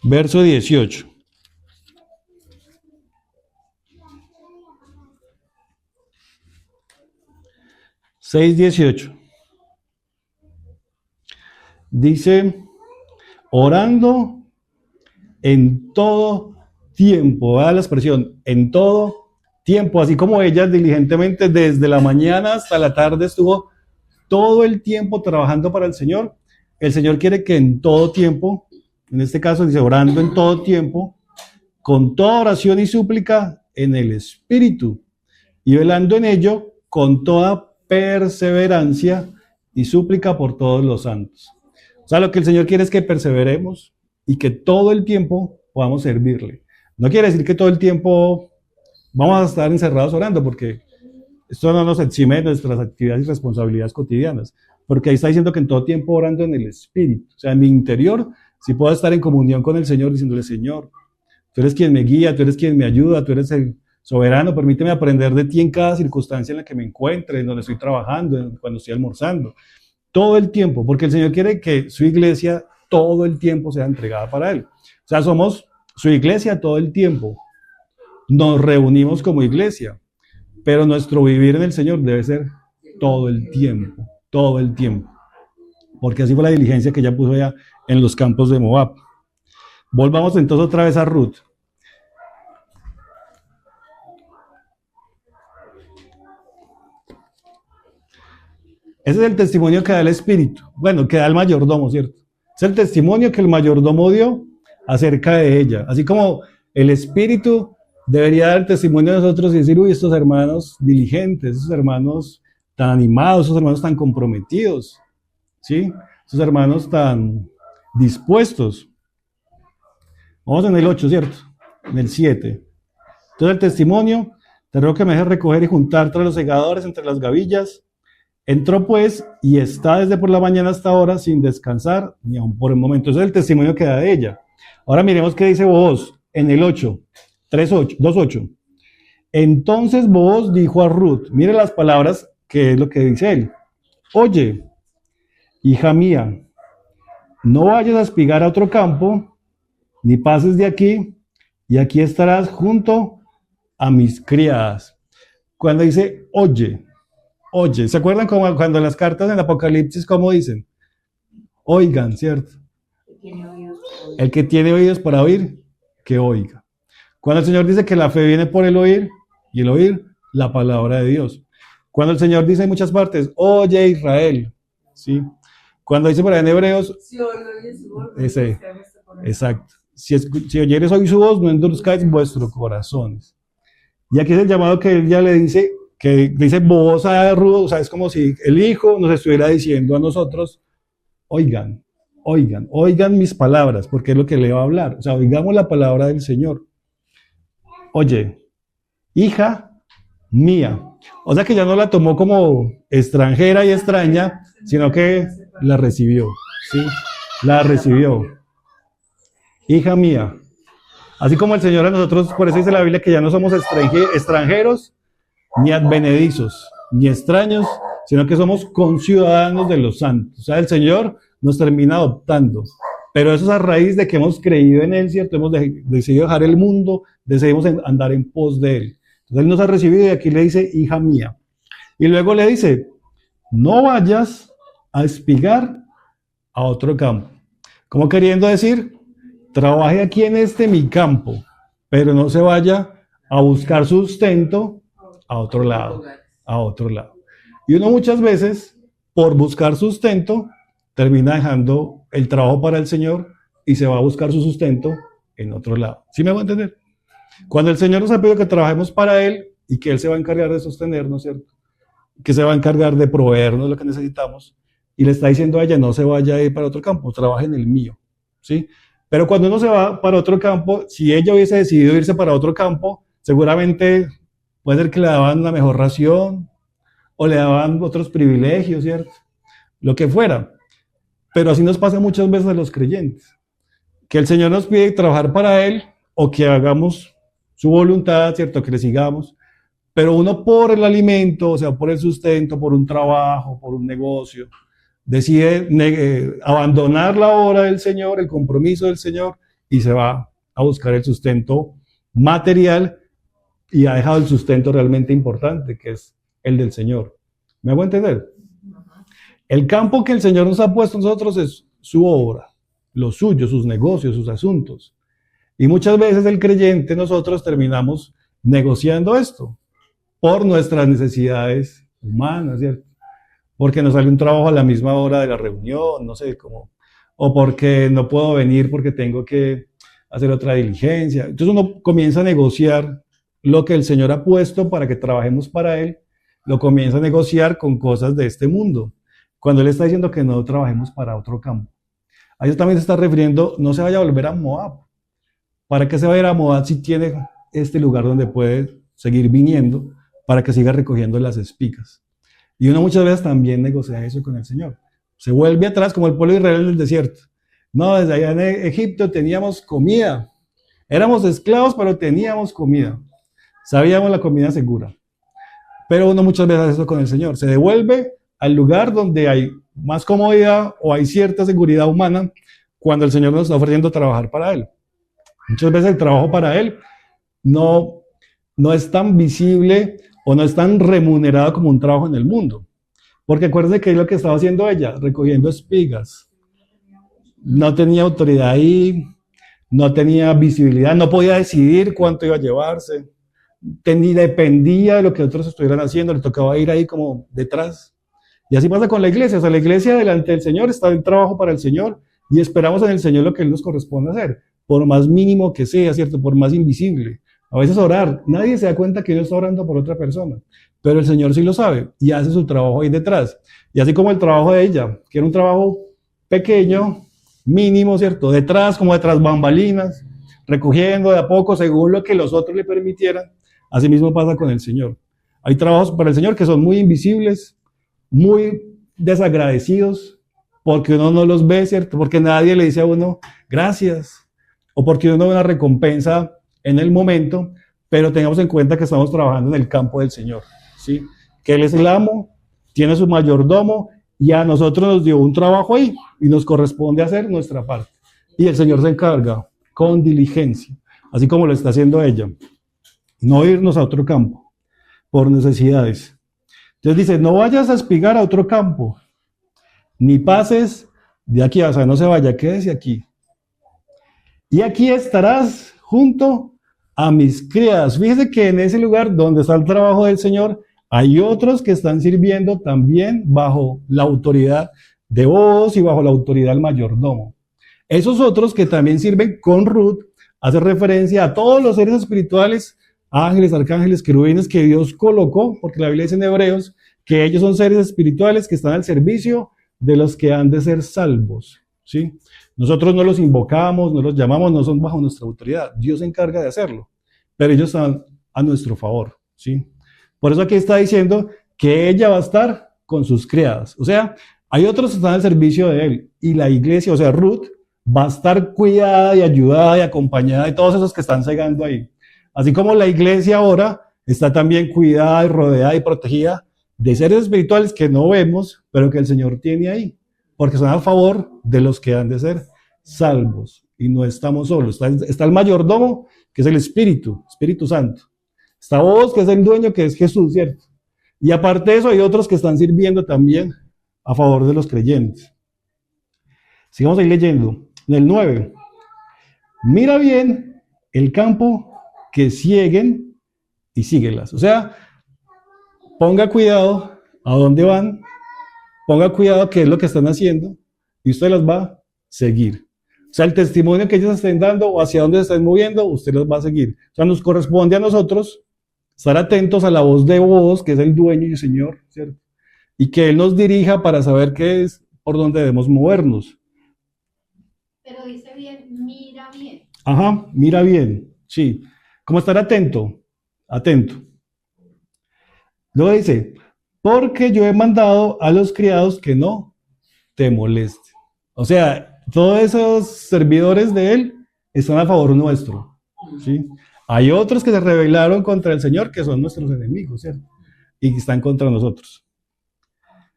Verso 18. Dice, orando en todo tiempo, ¿verdad? La expresión, en todo tiempo, así como ella diligentemente desde la mañana hasta la tarde estuvo todo el tiempo trabajando para el Señor quiere que en todo tiempo, en este caso dice orando en todo tiempo, con toda oración y súplica en el Espíritu, y velando en ello con toda perseverancia y súplica por todos los santos. O sea, lo que el Señor quiere es que perseveremos y que todo el tiempo podamos servirle. No quiere decir que todo el tiempo vamos a estar encerrados orando, porque esto no nos exime de nuestras actividades y responsabilidades cotidianas, porque ahí está diciendo que en todo tiempo orando en el Espíritu. O sea, en mi interior, si puedo estar en comunión con el Señor, diciéndole, Señor, tú eres quien me guía, tú eres quien me ayuda, tú eres el soberano, permíteme aprender de ti en cada circunstancia en la que me encuentre, en donde estoy trabajando, cuando estoy almorzando. Todo el tiempo, porque el Señor quiere que su iglesia todo el tiempo sea entregada para Él. O sea, somos su iglesia todo el tiempo. Nos reunimos como iglesia, pero nuestro vivir en el Señor debe ser todo el tiempo, porque así fue la diligencia que ella puso allá en los campos de Moab. Volvamos entonces otra vez a Ruth. Ese es el testimonio que da el Espíritu, bueno, que da el mayordomo, ¿cierto? Es el testimonio que el mayordomo dio acerca de ella, así como el Espíritu debería dar testimonio de nosotros y decir, uy, estos hermanos diligentes, estos hermanos tan animados, estos hermanos tan comprometidos, ¿sí? Estos hermanos tan dispuestos. Vamos en el 8, ¿cierto? En el 7. Entonces el testimonio, te ruego que me dejes recoger y juntar tras los segadores, entre las gavillas. Entró pues y está desde por la mañana hasta ahora sin descansar, ni aun por el momento. Ese es el testimonio que da de ella. Ahora miremos qué dice Booz en el 8, 2:8. Entonces Booz dijo a Ruth, mire las palabras que es lo que dice él. Oye, hija mía, no vayas a espigar a otro campo, ni pases de aquí, y aquí estarás junto a mis criadas. Cuando dice oye, ¿se acuerdan como cuando en las cartas del Apocalipsis, cómo dicen? Oigan, ¿cierto? El que tiene oídos para oír, que oiga. Cuando el Señor dice que la fe viene por el oír, y el oír la palabra de Dios. Cuando el Señor dice en muchas partes, oye Israel, ¿sí? Cuando dice por ahí en Hebreos, ese, exacto. Si oyeres hoy su voz, no endurezcáis vuestros corazones. Y aquí es el llamado que él ya le dice, que dice voz a rudo, o sea, es como si el Hijo nos estuviera diciendo a nosotros, oigan, oigan mis palabras, porque es lo que le va a hablar. O sea, oigamos la palabra del Señor. Oye, hija mía. O sea que ya no la tomó como extranjera y extraña, sino que la recibió, ¿sí? La recibió. Hija mía. Así como el Señor a nosotros, por eso dice la Biblia que ya no somos extranjeros, ni advenedizos, ni extraños, sino que somos conciudadanos de los santos. O sea, el Señor nos termina adoptando. Pero eso es a raíz de que hemos creído en Él, ¿cierto? Hemos decidido dejar el mundo, decidimos andar en pos de Él. Entonces Él nos ha recibido y aquí le dice, hija mía. Y luego le dice, no vayas a espigar a otro campo. Como queriendo decir, trabaje aquí en mi campo, pero no se vaya a buscar sustento a otro lado, a otro lado. Y uno muchas veces, por buscar sustento, termina dejando el trabajo para el Señor y se va a buscar su sustento en otro lado. ¿Sí me va a entender? Cuando el Señor nos ha pedido que trabajemos para Él y que Él se va a encargar de sostenernos, ¿cierto? Que se va a encargar de proveernos lo que necesitamos, y le está diciendo a ella, no se vaya a ir para otro campo, trabaje en el mío, ¿sí? Pero cuando uno se va para otro campo, si ella hubiese decidido irse para otro campo, seguramente puede ser que le daban una mejor ración, o le daban otros privilegios, ¿cierto? Lo que fuera. Pero así nos pasa muchas veces a los creyentes, que el Señor nos pide trabajar para Él, o que hagamos su voluntad, ¿cierto? Que le sigamos, pero uno por el alimento, o sea, por el sustento, por un trabajo, por un negocio, decide abandonar la obra del Señor, el compromiso del Señor, y se va a buscar el sustento material y ha dejado el sustento realmente importante, que es el del Señor. ¿Me hago entender? El campo que el Señor nos ha puesto a nosotros es su obra, lo suyo, sus negocios, sus asuntos. Y muchas veces el creyente, nosotros terminamos negociando esto por nuestras necesidades humanas, ¿cierto? Porque nos sale un trabajo a la misma hora de la reunión, no sé cómo, o porque no puedo venir porque tengo que hacer otra diligencia. Entonces uno comienza a negociar lo que el Señor ha puesto para que trabajemos para Él, lo comienza a negociar con cosas de este mundo, cuando Él está diciendo que no trabajemos para otro campo. A eso también se está refiriendo, no se vaya a volver a Moab. ¿Para qué se va a ir a Moab si tiene este lugar donde puede seguir viniendo para que siga recogiendo las espigas? Y uno muchas veces también negocia eso con el Señor. Se vuelve atrás como el pueblo de Israel en el desierto. No, desde allá en Egipto teníamos comida. Éramos esclavos, pero teníamos comida. Sabíamos la comida segura. Pero uno muchas veces hace eso con el Señor. Se devuelve al lugar donde hay más comodidad o hay cierta seguridad humana cuando el Señor nos está ofreciendo trabajar para Él. Muchas veces el trabajo para Él no es tan visible o no es tan remunerado como un trabajo en el mundo. Porque acuérdense que es lo que estaba haciendo ella, recogiendo espigas. No tenía autoridad ahí, no tenía visibilidad, no podía decidir cuánto iba a llevarse. Dependía de lo que otros estuvieran haciendo, le tocaba ir ahí como detrás. Y así pasa con la iglesia. O sea, la iglesia delante del Señor está en trabajo para el Señor y esperamos en el Señor lo que Él nos corresponde hacer, por más mínimo que sea, ¿cierto? Por más invisible. A veces orar, nadie se da cuenta que uno está orando por otra persona, pero el Señor sí lo sabe y hace su trabajo ahí detrás. Y así como el trabajo de ella, que era un trabajo pequeño, mínimo, ¿cierto? Detrás, como detrás bambalinas, recogiendo de a poco según lo que los otros le permitieran, así mismo pasa con el Señor. Hay trabajos para el Señor que son muy invisibles, muy desagradecidos, porque uno no los ve, ¿cierto? Porque nadie le dice a uno, gracias, o porque uno no ve una recompensa en el momento, pero tengamos en cuenta que estamos trabajando en el campo del Señor, ¿sí? Que Él es el amo, tiene su mayordomo, y a nosotros nos dio un trabajo ahí, y nos corresponde hacer nuestra parte. Y el Señor se encarga con diligencia, así como lo está haciendo ella. No irnos a otro campo, por necesidades. Entonces dice, no vayas a espigar a otro campo, ni pases de aquí, o sea, no se vaya, quédese aquí. Y aquí estarás junto a mis criadas. Fíjese que en ese lugar donde está el trabajo del Señor, hay otros que están sirviendo también bajo la autoridad de Booz y bajo la autoridad del mayordomo. Esos otros que también sirven con Ruth, hace referencia a todos los seres espirituales, ángeles, arcángeles, querubines que Dios colocó, porque la Biblia dice en Hebreos que ellos son seres espirituales que están al servicio de los que han de ser salvos, ¿sí? Nosotros no los invocamos, no los llamamos, no son bajo nuestra autoridad. Dios se encarga de hacerlo, pero ellos están a nuestro favor, ¿sí? Por eso aquí está diciendo que ella va a estar con sus criadas. O sea, hay otros que están al servicio de él. Y la iglesia, o sea, Ruth, va a estar cuidada y ayudada y acompañada de todos esos que están segando ahí. Así como la iglesia ahora está también cuidada y rodeada y protegida de seres espirituales que no vemos, pero que el Señor tiene ahí. Porque son a favor de los que han de ser salvos. Y no estamos solos. Está el mayordomo, que es el Espíritu Santo. Está vos, que es el dueño, que es Jesús, ¿cierto? Y aparte de eso, hay otros que están sirviendo también a favor de los creyentes. Sigamos ahí leyendo. En el 9. Mira bien el campo que sieguen y síguelas. O sea, ponga cuidado a dónde van, ponga cuidado qué es lo que están haciendo y usted las va a seguir. O sea, el testimonio que ellos estén dando o hacia dónde se estén moviendo, usted los va a seguir. O sea, nos corresponde a nosotros estar atentos a la voz de Booz, que es el dueño y el Señor, ¿cierto? Y que Él nos dirija para saber qué es, por dónde debemos movernos. Pero dice bien, mira bien. Ajá, mira bien, sí. ¿Cómo estar atento? Atento. Luego dice, porque yo he mandado a los criados que no te molesten. O sea, todos esos servidores de Él están a favor nuestro, ¿sí? Hay otros que se rebelaron contra el Señor, que son nuestros enemigos, ¿cierto? Y que están contra nosotros.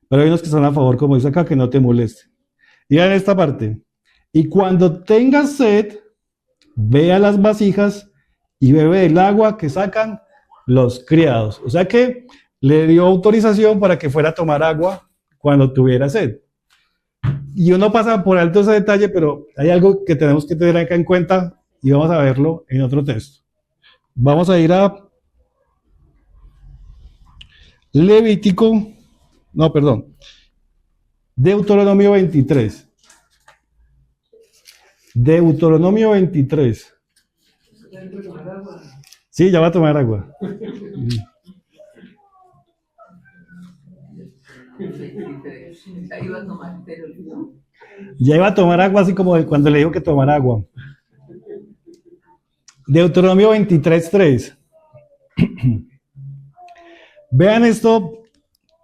Pero hay unos que están a favor, como dice acá, que no te molesten. Y en esta parte. Y cuando tengas sed, ve a las vasijas y bebe del agua que sacan los criados. O sea que le dio autorización para que fuera a tomar agua cuando tuviera sed. Y uno pasa por alto ese detalle, pero hay algo que tenemos que tener acá en cuenta y vamos a verlo en otro texto. Vamos a ir a Deuteronomio 23. Deuteronomio 23. Sí, ya va a tomar agua. Ya iba a tomar, pero no. Ya iba a tomar agua, así como cuando le dijo que tomara agua. Deuteronomio 23:3. Vean esto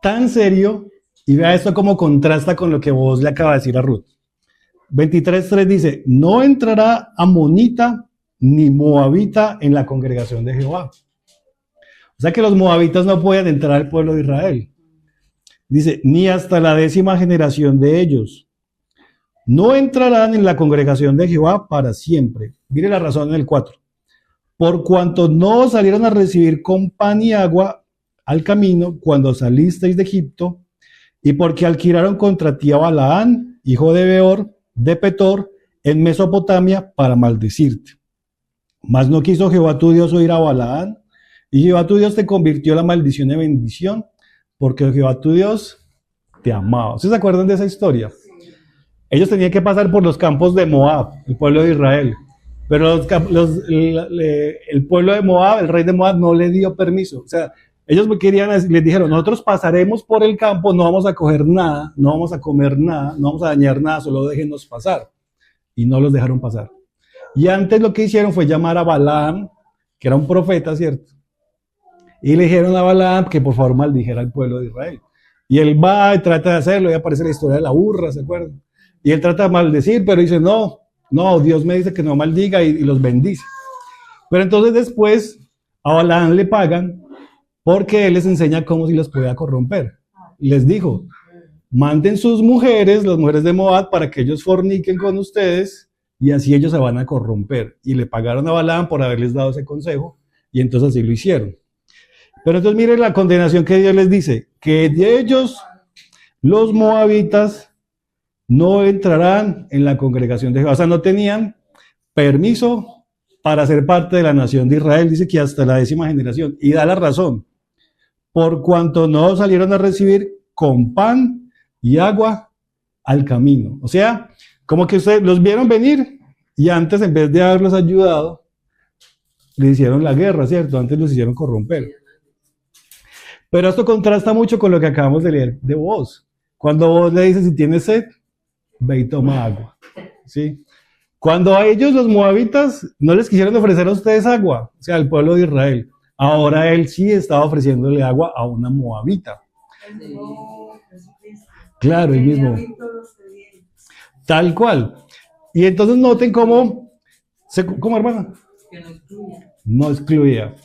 tan serio y vean esto como contrasta con lo que vos le acaba de decir a Ruth. 23:3 dice, no entrará amonita ni moabita en la congregación de Jehová. O sea que los moabitas no pueden entrar al pueblo de Israel. Dice, ni hasta la 10ª generación de ellos. No entrarán en la congregación de Jehová para siempre. Mire la razón en el 4. Por cuanto no salieron a recibir con pan y agua al camino cuando salisteis de Egipto, y porque alquilaron contra ti a Balaán, hijo de Beor, de Petor, en Mesopotamia, para maldecirte. Mas no quiso Jehová tu Dios oír a Balaán, y Jehová tu Dios te convirtió la maldición en bendición, porque Jehová tu Dios te amaba. ¿Ustedes se acuerdan de esa historia? Ellos tenían que pasar por los campos de Moab, el pueblo de Israel. Pero el pueblo de Moab, el rey de Moab, no le dio permiso. O sea, ellos les dijeron, nosotros pasaremos por el campo, no vamos a coger nada, no vamos a comer nada, no vamos a dañar nada, solo déjenos pasar. Y no los dejaron pasar. Y antes lo que hicieron fue llamar a Balaam, que era un profeta, ¿cierto? Y le dijeron a Balaam que por favor maldijera al pueblo de Israel. Y él va y trata de hacerlo, y aparece la historia de la burra, ¿se acuerdan? Y él trata de maldecir, pero dice, no, Dios me dice que no maldiga y los bendice. Pero entonces después a Balaam le pagan porque él les enseña cómo si los podía corromper. Y les dijo, manden sus mujeres, las mujeres de Moab, para que ellos forniquen con ustedes y así ellos se van a corromper. Y le pagaron a Balaam por haberles dado ese consejo y entonces así lo hicieron. Pero entonces miren la condenación que Dios les dice, que de ellos, los moabitas, no entrarán en la congregación de Jehová. O sea, no tenían permiso para ser parte de la nación de Israel, dice que hasta la 10ª generación, y da la razón, por cuanto no salieron a recibir con pan y agua al camino. O sea, como que ustedes los vieron venir y antes, en vez de haberlos ayudado, le hicieron la guerra, ¿cierto? Antes los hicieron corromper. Pero esto contrasta mucho con lo que acabamos de leer de vos. Cuando vos le dices, si tienes sed, ve y toma agua, ¿sí? Cuando a ellos, los moabitas, no les quisieron ofrecer a ustedes agua, o sea, al pueblo de Israel, ahora él sí estaba ofreciéndole agua a una moabita. Claro, el mismo. Tal cual. Y entonces noten cómo, ¿cómo, hermana? Que no excluya. No excluía.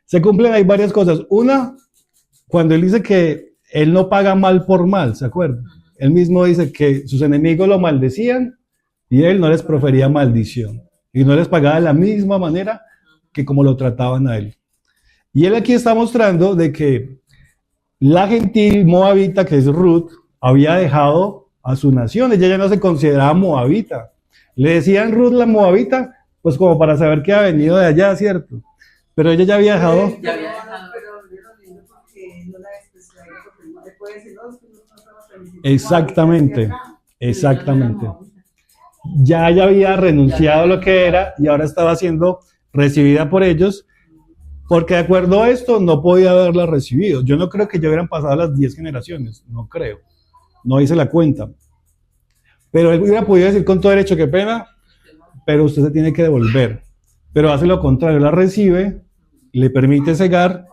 Se cumplen ahí varias cosas. Una, cuando él dice que él no paga mal por mal, ¿se acuerdan? Él mismo dice que sus enemigos lo maldecían y él no les profería maldición. Y no les pagaba de la misma manera que como lo trataban a él. Y él aquí está mostrando de que la gentil moabita, que es Ruth, había dejado a su nación. Ella ya no se consideraba moabita. Le decían Ruth la moabita, pues como para saber que había venido de allá, ¿cierto? Pero ella ya había dejado. Ya había dejado. Exactamente, exactamente. Ya ella había renunciado a lo que era y ahora estaba siendo recibida por ellos, porque de acuerdo a esto no podía haberla recibido. Yo no creo que ya hubieran pasado las 10 generaciones, no creo, no hice la cuenta. Pero él hubiera podido decir con todo derecho, qué pena, pero usted se tiene que devolver. Pero hace lo contrario, la recibe, le permite cegar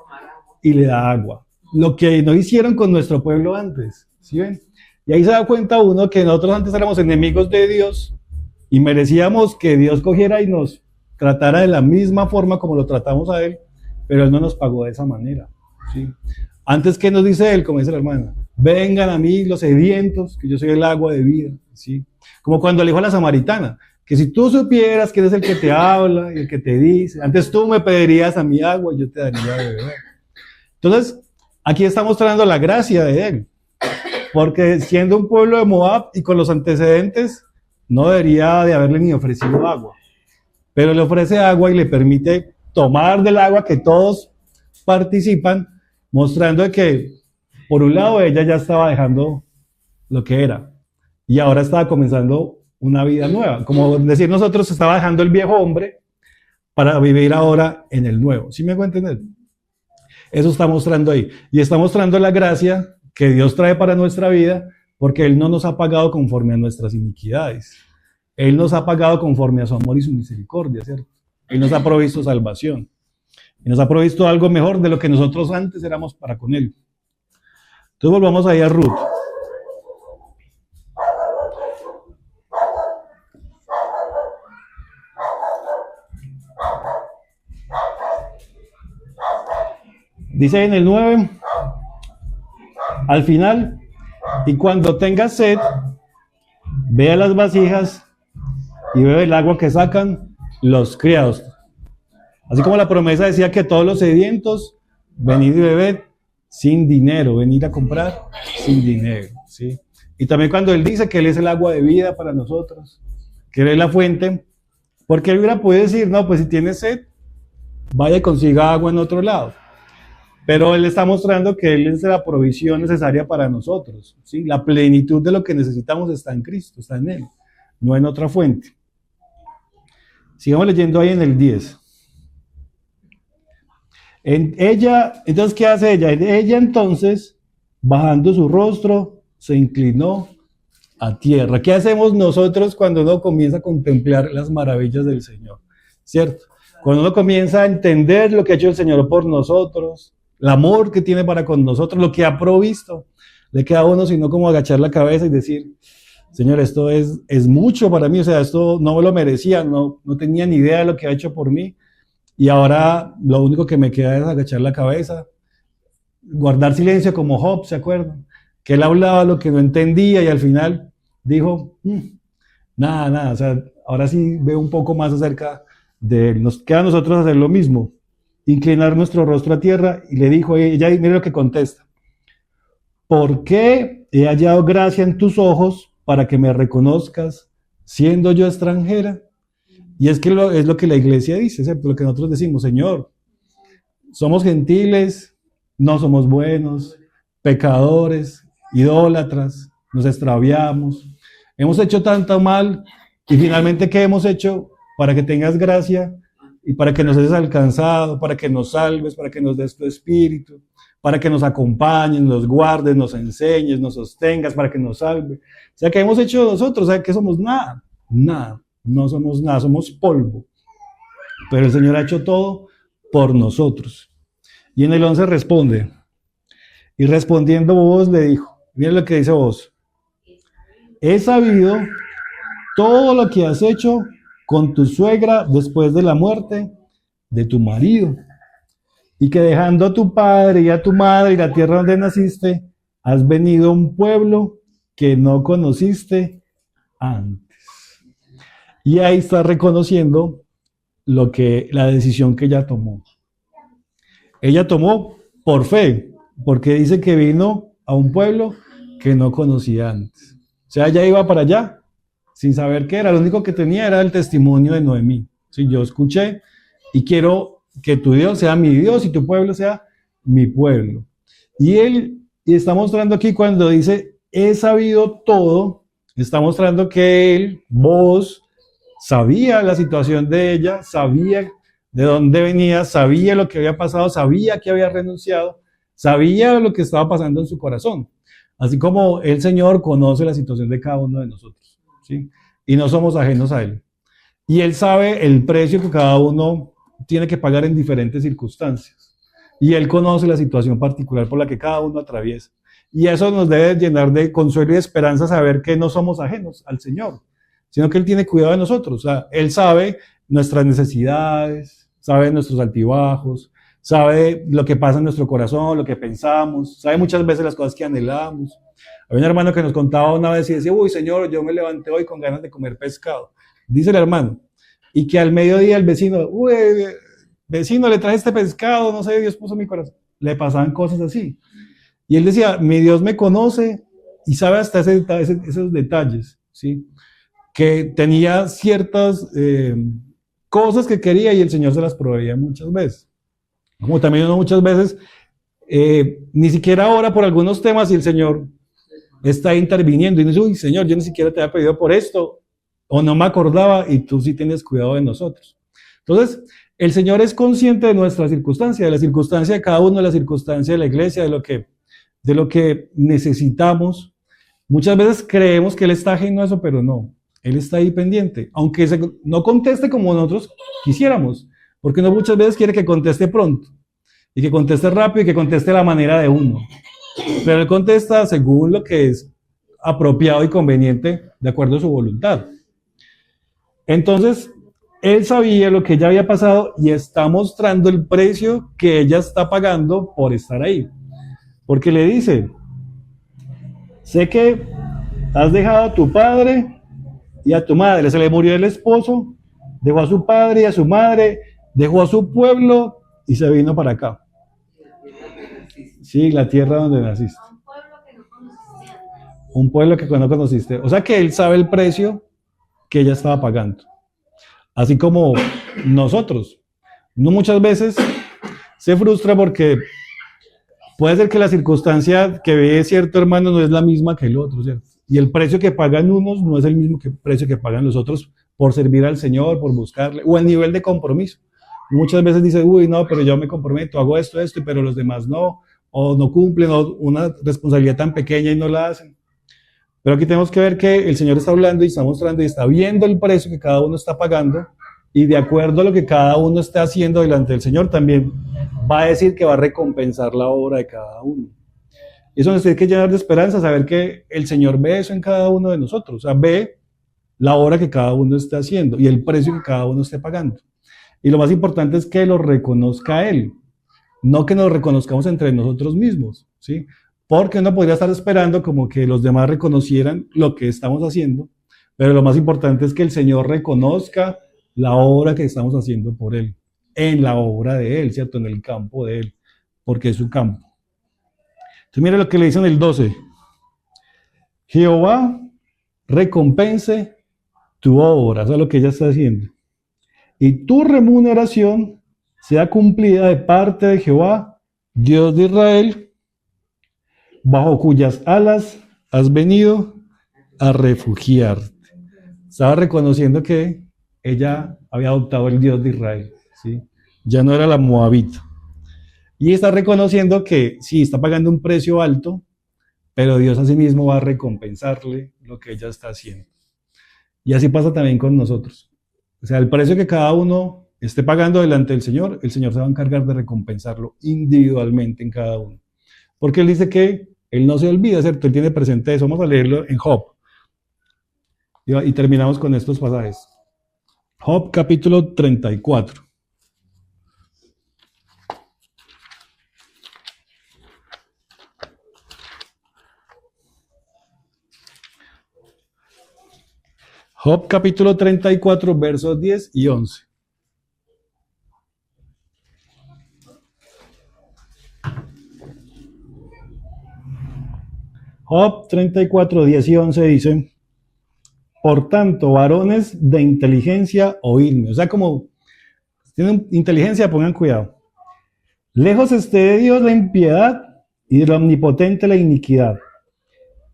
y le da agua. Lo que no hicieron con nuestro pueblo antes, ¿sí ven? Y ahí se da cuenta uno que nosotros antes éramos enemigos de Dios y merecíamos que Dios cogiera y nos tratara de la misma forma como lo tratamos a Él, pero Él no nos pagó de esa manera, ¿sí? Antes, ¿qué nos dice Él? Como dice la hermana, vengan a mí los sedientos, que yo soy el agua de vida, ¿sí? Como cuando le dijo a la samaritana, que si tú supieras que eres el que te habla y el que te dice, antes tú me pedirías a mi agua y yo te daría de beber. Entonces, aquí está mostrando la gracia de Él, porque siendo un pueblo de Moab y con los antecedentes, no debería de haberle ni ofrecido agua, pero le ofrece agua y le permite tomar del agua que todos participan, mostrando que, por un lado, ella ya estaba dejando lo que era, y ahora estaba comenzando una vida nueva, como decir nosotros, estaba dejando el viejo hombre para vivir ahora en el nuevo. ¿Sí me hago entender? Eso está mostrando ahí, y está mostrando la gracia que Dios trae para nuestra vida, porque Él no nos ha pagado conforme a nuestras iniquidades. Él nos ha pagado conforme a su amor y su misericordia, ¿cierto? Él nos ha provisto salvación. Y nos ha provisto algo mejor de lo que nosotros antes éramos para con Él. Entonces volvamos ahí a Ruth. Dice en el 9, al final, y cuando tengas sed, ve a las vasijas y bebe el agua que sacan los criados. Así como la promesa decía que todos los sedientos, venid y bebed sin dinero, venid a comprar sin dinero, ¿sí? Y también cuando Él dice que Él es el agua de vida para nosotros, que Él es la fuente, porque Él hubiera podido decir, no, pues si tienes sed, vaya y consiga agua en otro lado. Pero Él está mostrando que Él es la provisión necesaria para nosotros, ¿sí? La plenitud de lo que necesitamos está en Cristo, está en Él, no en otra fuente. Sigamos leyendo ahí en el 10. Entonces, ¿qué hace ella? Ella entonces, bajando su rostro, se inclinó a tierra. ¿Qué hacemos nosotros cuando uno comienza a contemplar las maravillas del Señor? ¿Cierto? Cuando uno comienza a entender lo que ha hecho el Señor por nosotros, el amor que tiene para con nosotros, lo que ha provisto, le queda a uno sino como agachar la cabeza y decir, Señor, esto es mucho para mí, o sea, esto no me lo merecía, no tenía ni idea de lo que ha hecho por mí, y ahora lo único que me queda es agachar la cabeza, guardar silencio como Job, ¿se acuerdan? Que él hablaba lo que no entendía y al final dijo, nada, o sea, ahora sí veo un poco más acerca de él. Nos queda a nosotros hacer lo mismo, inclinar nuestro rostro a tierra, y le dijo ella, mire lo que contesta, ¿por qué he hallado gracia en tus ojos para que me reconozcas siendo yo extranjera? Y es que es lo que la iglesia dice, ¿cierto? Lo que nosotros decimos, Señor, somos gentiles, no somos buenos, pecadores, idólatras, nos extraviamos, hemos hecho tanto mal y finalmente ¿qué hemos hecho? Para que tengas gracia y para que nos hayas alcanzado, para que nos salves, para que nos des tu espíritu, para que nos acompañes, nos guardes, nos enseñes, nos sostengas, para que nos salve. O sea, ¿qué hemos hecho nosotros? O sea, que somos nada, nada, no somos nada, somos polvo. Pero el Señor ha hecho todo por nosotros. Y en el 11 responde, y respondiendo vos le dijo, miren lo que dice vos, he sabido todo lo que has hecho con tu suegra después de la muerte de tu marido, y que dejando a tu padre y a tu madre y la tierra donde naciste, has venido a un pueblo que no conociste antes. Y ahí está reconociendo la decisión que ella tomó. Ella tomó por fe, porque dice que vino a un pueblo que no conocía antes. O sea, ella iba para allá sin saber qué era. Lo único que tenía era el testimonio de Noemí. Si yo escuché y quiero que tu Dios sea mi Dios y tu pueblo sea mi pueblo. Y está mostrando aquí cuando dice, he sabido todo, está mostrando que vos, sabía la situación de ella, sabía de dónde venía, sabía lo que había pasado, sabía que había renunciado, sabía lo que estaba pasando en su corazón. Así como el Señor conoce la situación de cada uno de nosotros, ¿sí? Y no somos ajenos a Él. Y Él sabe el precio que cada uno tiene que pagar en diferentes circunstancias. Y Él conoce la situación particular por la que cada uno atraviesa. Y eso nos debe llenar de consuelo y de esperanza saber que no somos ajenos al Señor, sino que Él tiene cuidado de nosotros. O sea, Él sabe nuestras necesidades, sabe nuestros altibajos, sabe lo que pasa en nuestro corazón, lo que pensamos, sabe muchas veces las cosas que anhelamos. Había un hermano que nos contaba una vez y decía, uy, Señor, yo me levanté hoy con ganas de comer pescado. Dice el hermano, y que al mediodía el vecino, uy, vecino, le traje este pescado, no sé, Dios puso mi corazón. Le pasaban cosas así. Y él decía, mi Dios me conoce y sabe hasta esos detalles, ¿sí? Que tenía ciertas cosas que quería y el Señor se las proveía muchas veces. Como también uno muchas veces ni siquiera ora por algunos temas y el Señor está interviniendo y dice, uy, Señor, yo ni siquiera te había pedido por esto, o no me acordaba y tú sí tienes cuidado de nosotros. Entonces, el Señor es consciente de nuestra circunstancia, de la circunstancia de cada uno, de la circunstancia de la iglesia, de lo que necesitamos. Muchas veces creemos que Él está ajeno a eso, pero no. Él está ahí pendiente, aunque no conteste como nosotros quisiéramos, porque uno muchas veces quiere que conteste pronto, y que conteste rápido, y que conteste a la manera de uno. Pero Él contesta según lo que es apropiado y conveniente, de acuerdo a su voluntad. Entonces, Él sabía lo que ella había pasado y está mostrando el precio que ella está pagando por estar ahí. Porque le dice, sé que has dejado a tu padre y a tu madre, se le murió el esposo, dejó a su padre y a su madre, dejó a su pueblo y se vino para acá. Sí, la tierra donde naciste. A un pueblo que no conociste antes. Un pueblo que no conociste. O sea que Él sabe el precio que ella estaba pagando. Así como nosotros. No muchas veces se frustra porque puede ser que la circunstancia que ve cierto hermano no es la misma que el otro, ¿cierto? Y el precio que pagan unos no es el mismo precio que pagan los otros por servir al Señor, por buscarle, o el nivel de compromiso. Muchas veces dice, uy, no, pero yo me comprometo, hago esto, pero los demás no, o no cumplen, o una responsabilidad tan pequeña y no la hacen. Pero aquí tenemos que ver que el Señor está hablando y está mostrando y está viendo el precio que cada uno está pagando, y de acuerdo a lo que cada uno está haciendo delante del Señor, también va a decir que va a recompensar la obra de cada uno. Eso nos tiene que llenar de esperanza, saber que el Señor ve eso en cada uno de nosotros, o sea, ve la obra que cada uno está haciendo y el precio que cada uno esté pagando. Y lo más importante es que lo reconozca Él, no que nos reconozcamos entre nosotros mismos, ¿sí? Porque uno podría estar esperando como que los demás reconocieran lo que estamos haciendo, pero lo más importante es que el Señor reconozca la obra que estamos haciendo por Él, en la obra de Él, ¿cierto? En el campo de Él, porque es su campo. Entonces mire lo que le dice en el 12. Jehová recompense tu obra, o sea, lo que ella está haciendo. y tu remuneración sea cumplida de parte de Jehová, Dios de Israel, bajo cuyas alas has venido a refugiarte. Estaba reconociendo que ella había adoptado el Dios de Israel, ¿sí? Ya no era la moabita. Y está reconociendo que sí, está pagando un precio alto, pero Dios asimismo va a recompensarle lo que ella está haciendo. Y así pasa también con nosotros. O sea, el precio que cada uno esté pagando delante del Señor, el Señor se va a encargar de recompensarlo individualmente en cada uno. Porque Él dice que Él no se olvida, ¿cierto? Él tiene presente eso. Vamos a leerlo en Job. Y terminamos con estos pasajes. Job capítulo 34. Job capítulo 34, versos 10 y 11. Job 34, 10 y 11 dice: por tanto, varones de inteligencia, oídme. O sea, como tienen inteligencia, pongan cuidado. Lejos esté de Dios la impiedad y del omnipotente la iniquidad,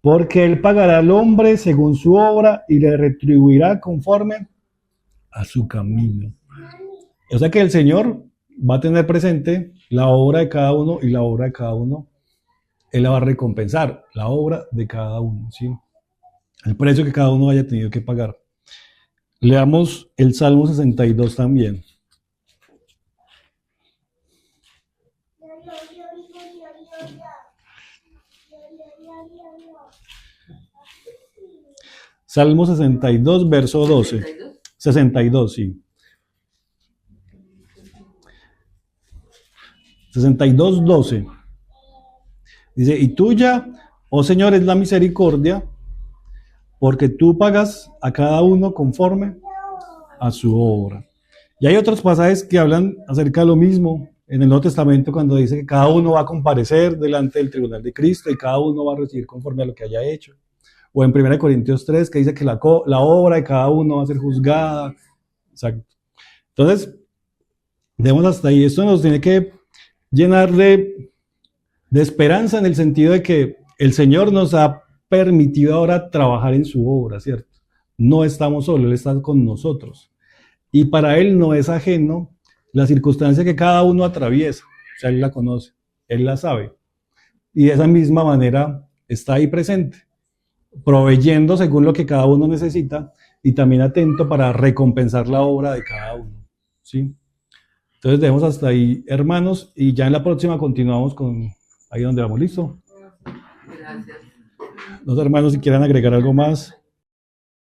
porque Él pagará al hombre según su obra y le retribuirá conforme a su camino. O sea que el Señor va a tener presente la obra de cada uno y la obra de cada uno. Él la va a recompensar, la obra de cada uno, ¿sí? El precio que cada uno haya tenido que pagar. Leamos el Salmo 62 también. Salmo 62, verso 12. 62, sí. 62, 12. Dice, y tuya, oh Señor, es la misericordia, porque tú pagas a cada uno conforme a su obra. Y hay otros pasajes que hablan acerca de lo mismo en el Nuevo Testamento, cuando dice que cada uno va a comparecer delante del tribunal de Cristo y cada uno va a recibir conforme a lo que haya hecho. O en 1 Corintios 3, que dice que la obra de cada uno va a ser juzgada. Exacto. Entonces, demos hasta ahí. Esto nos tiene que llenar de esperanza en el sentido de que el Señor nos ha permitido ahora trabajar en su obra, ¿cierto? No estamos solos, Él está con nosotros. Y para Él no es ajeno la circunstancia que cada uno atraviesa. O sea, Él la conoce, Él la sabe. Y de esa misma manera está ahí presente, proveyendo según lo que cada uno necesita y también atento para recompensar la obra de cada uno, ¿sí? Entonces dejemos hasta ahí, hermanos, y ya en la próxima continuamos con ahí donde vamos. ¿Listo? Gracias. Los hermanos, si quieran agregar algo más.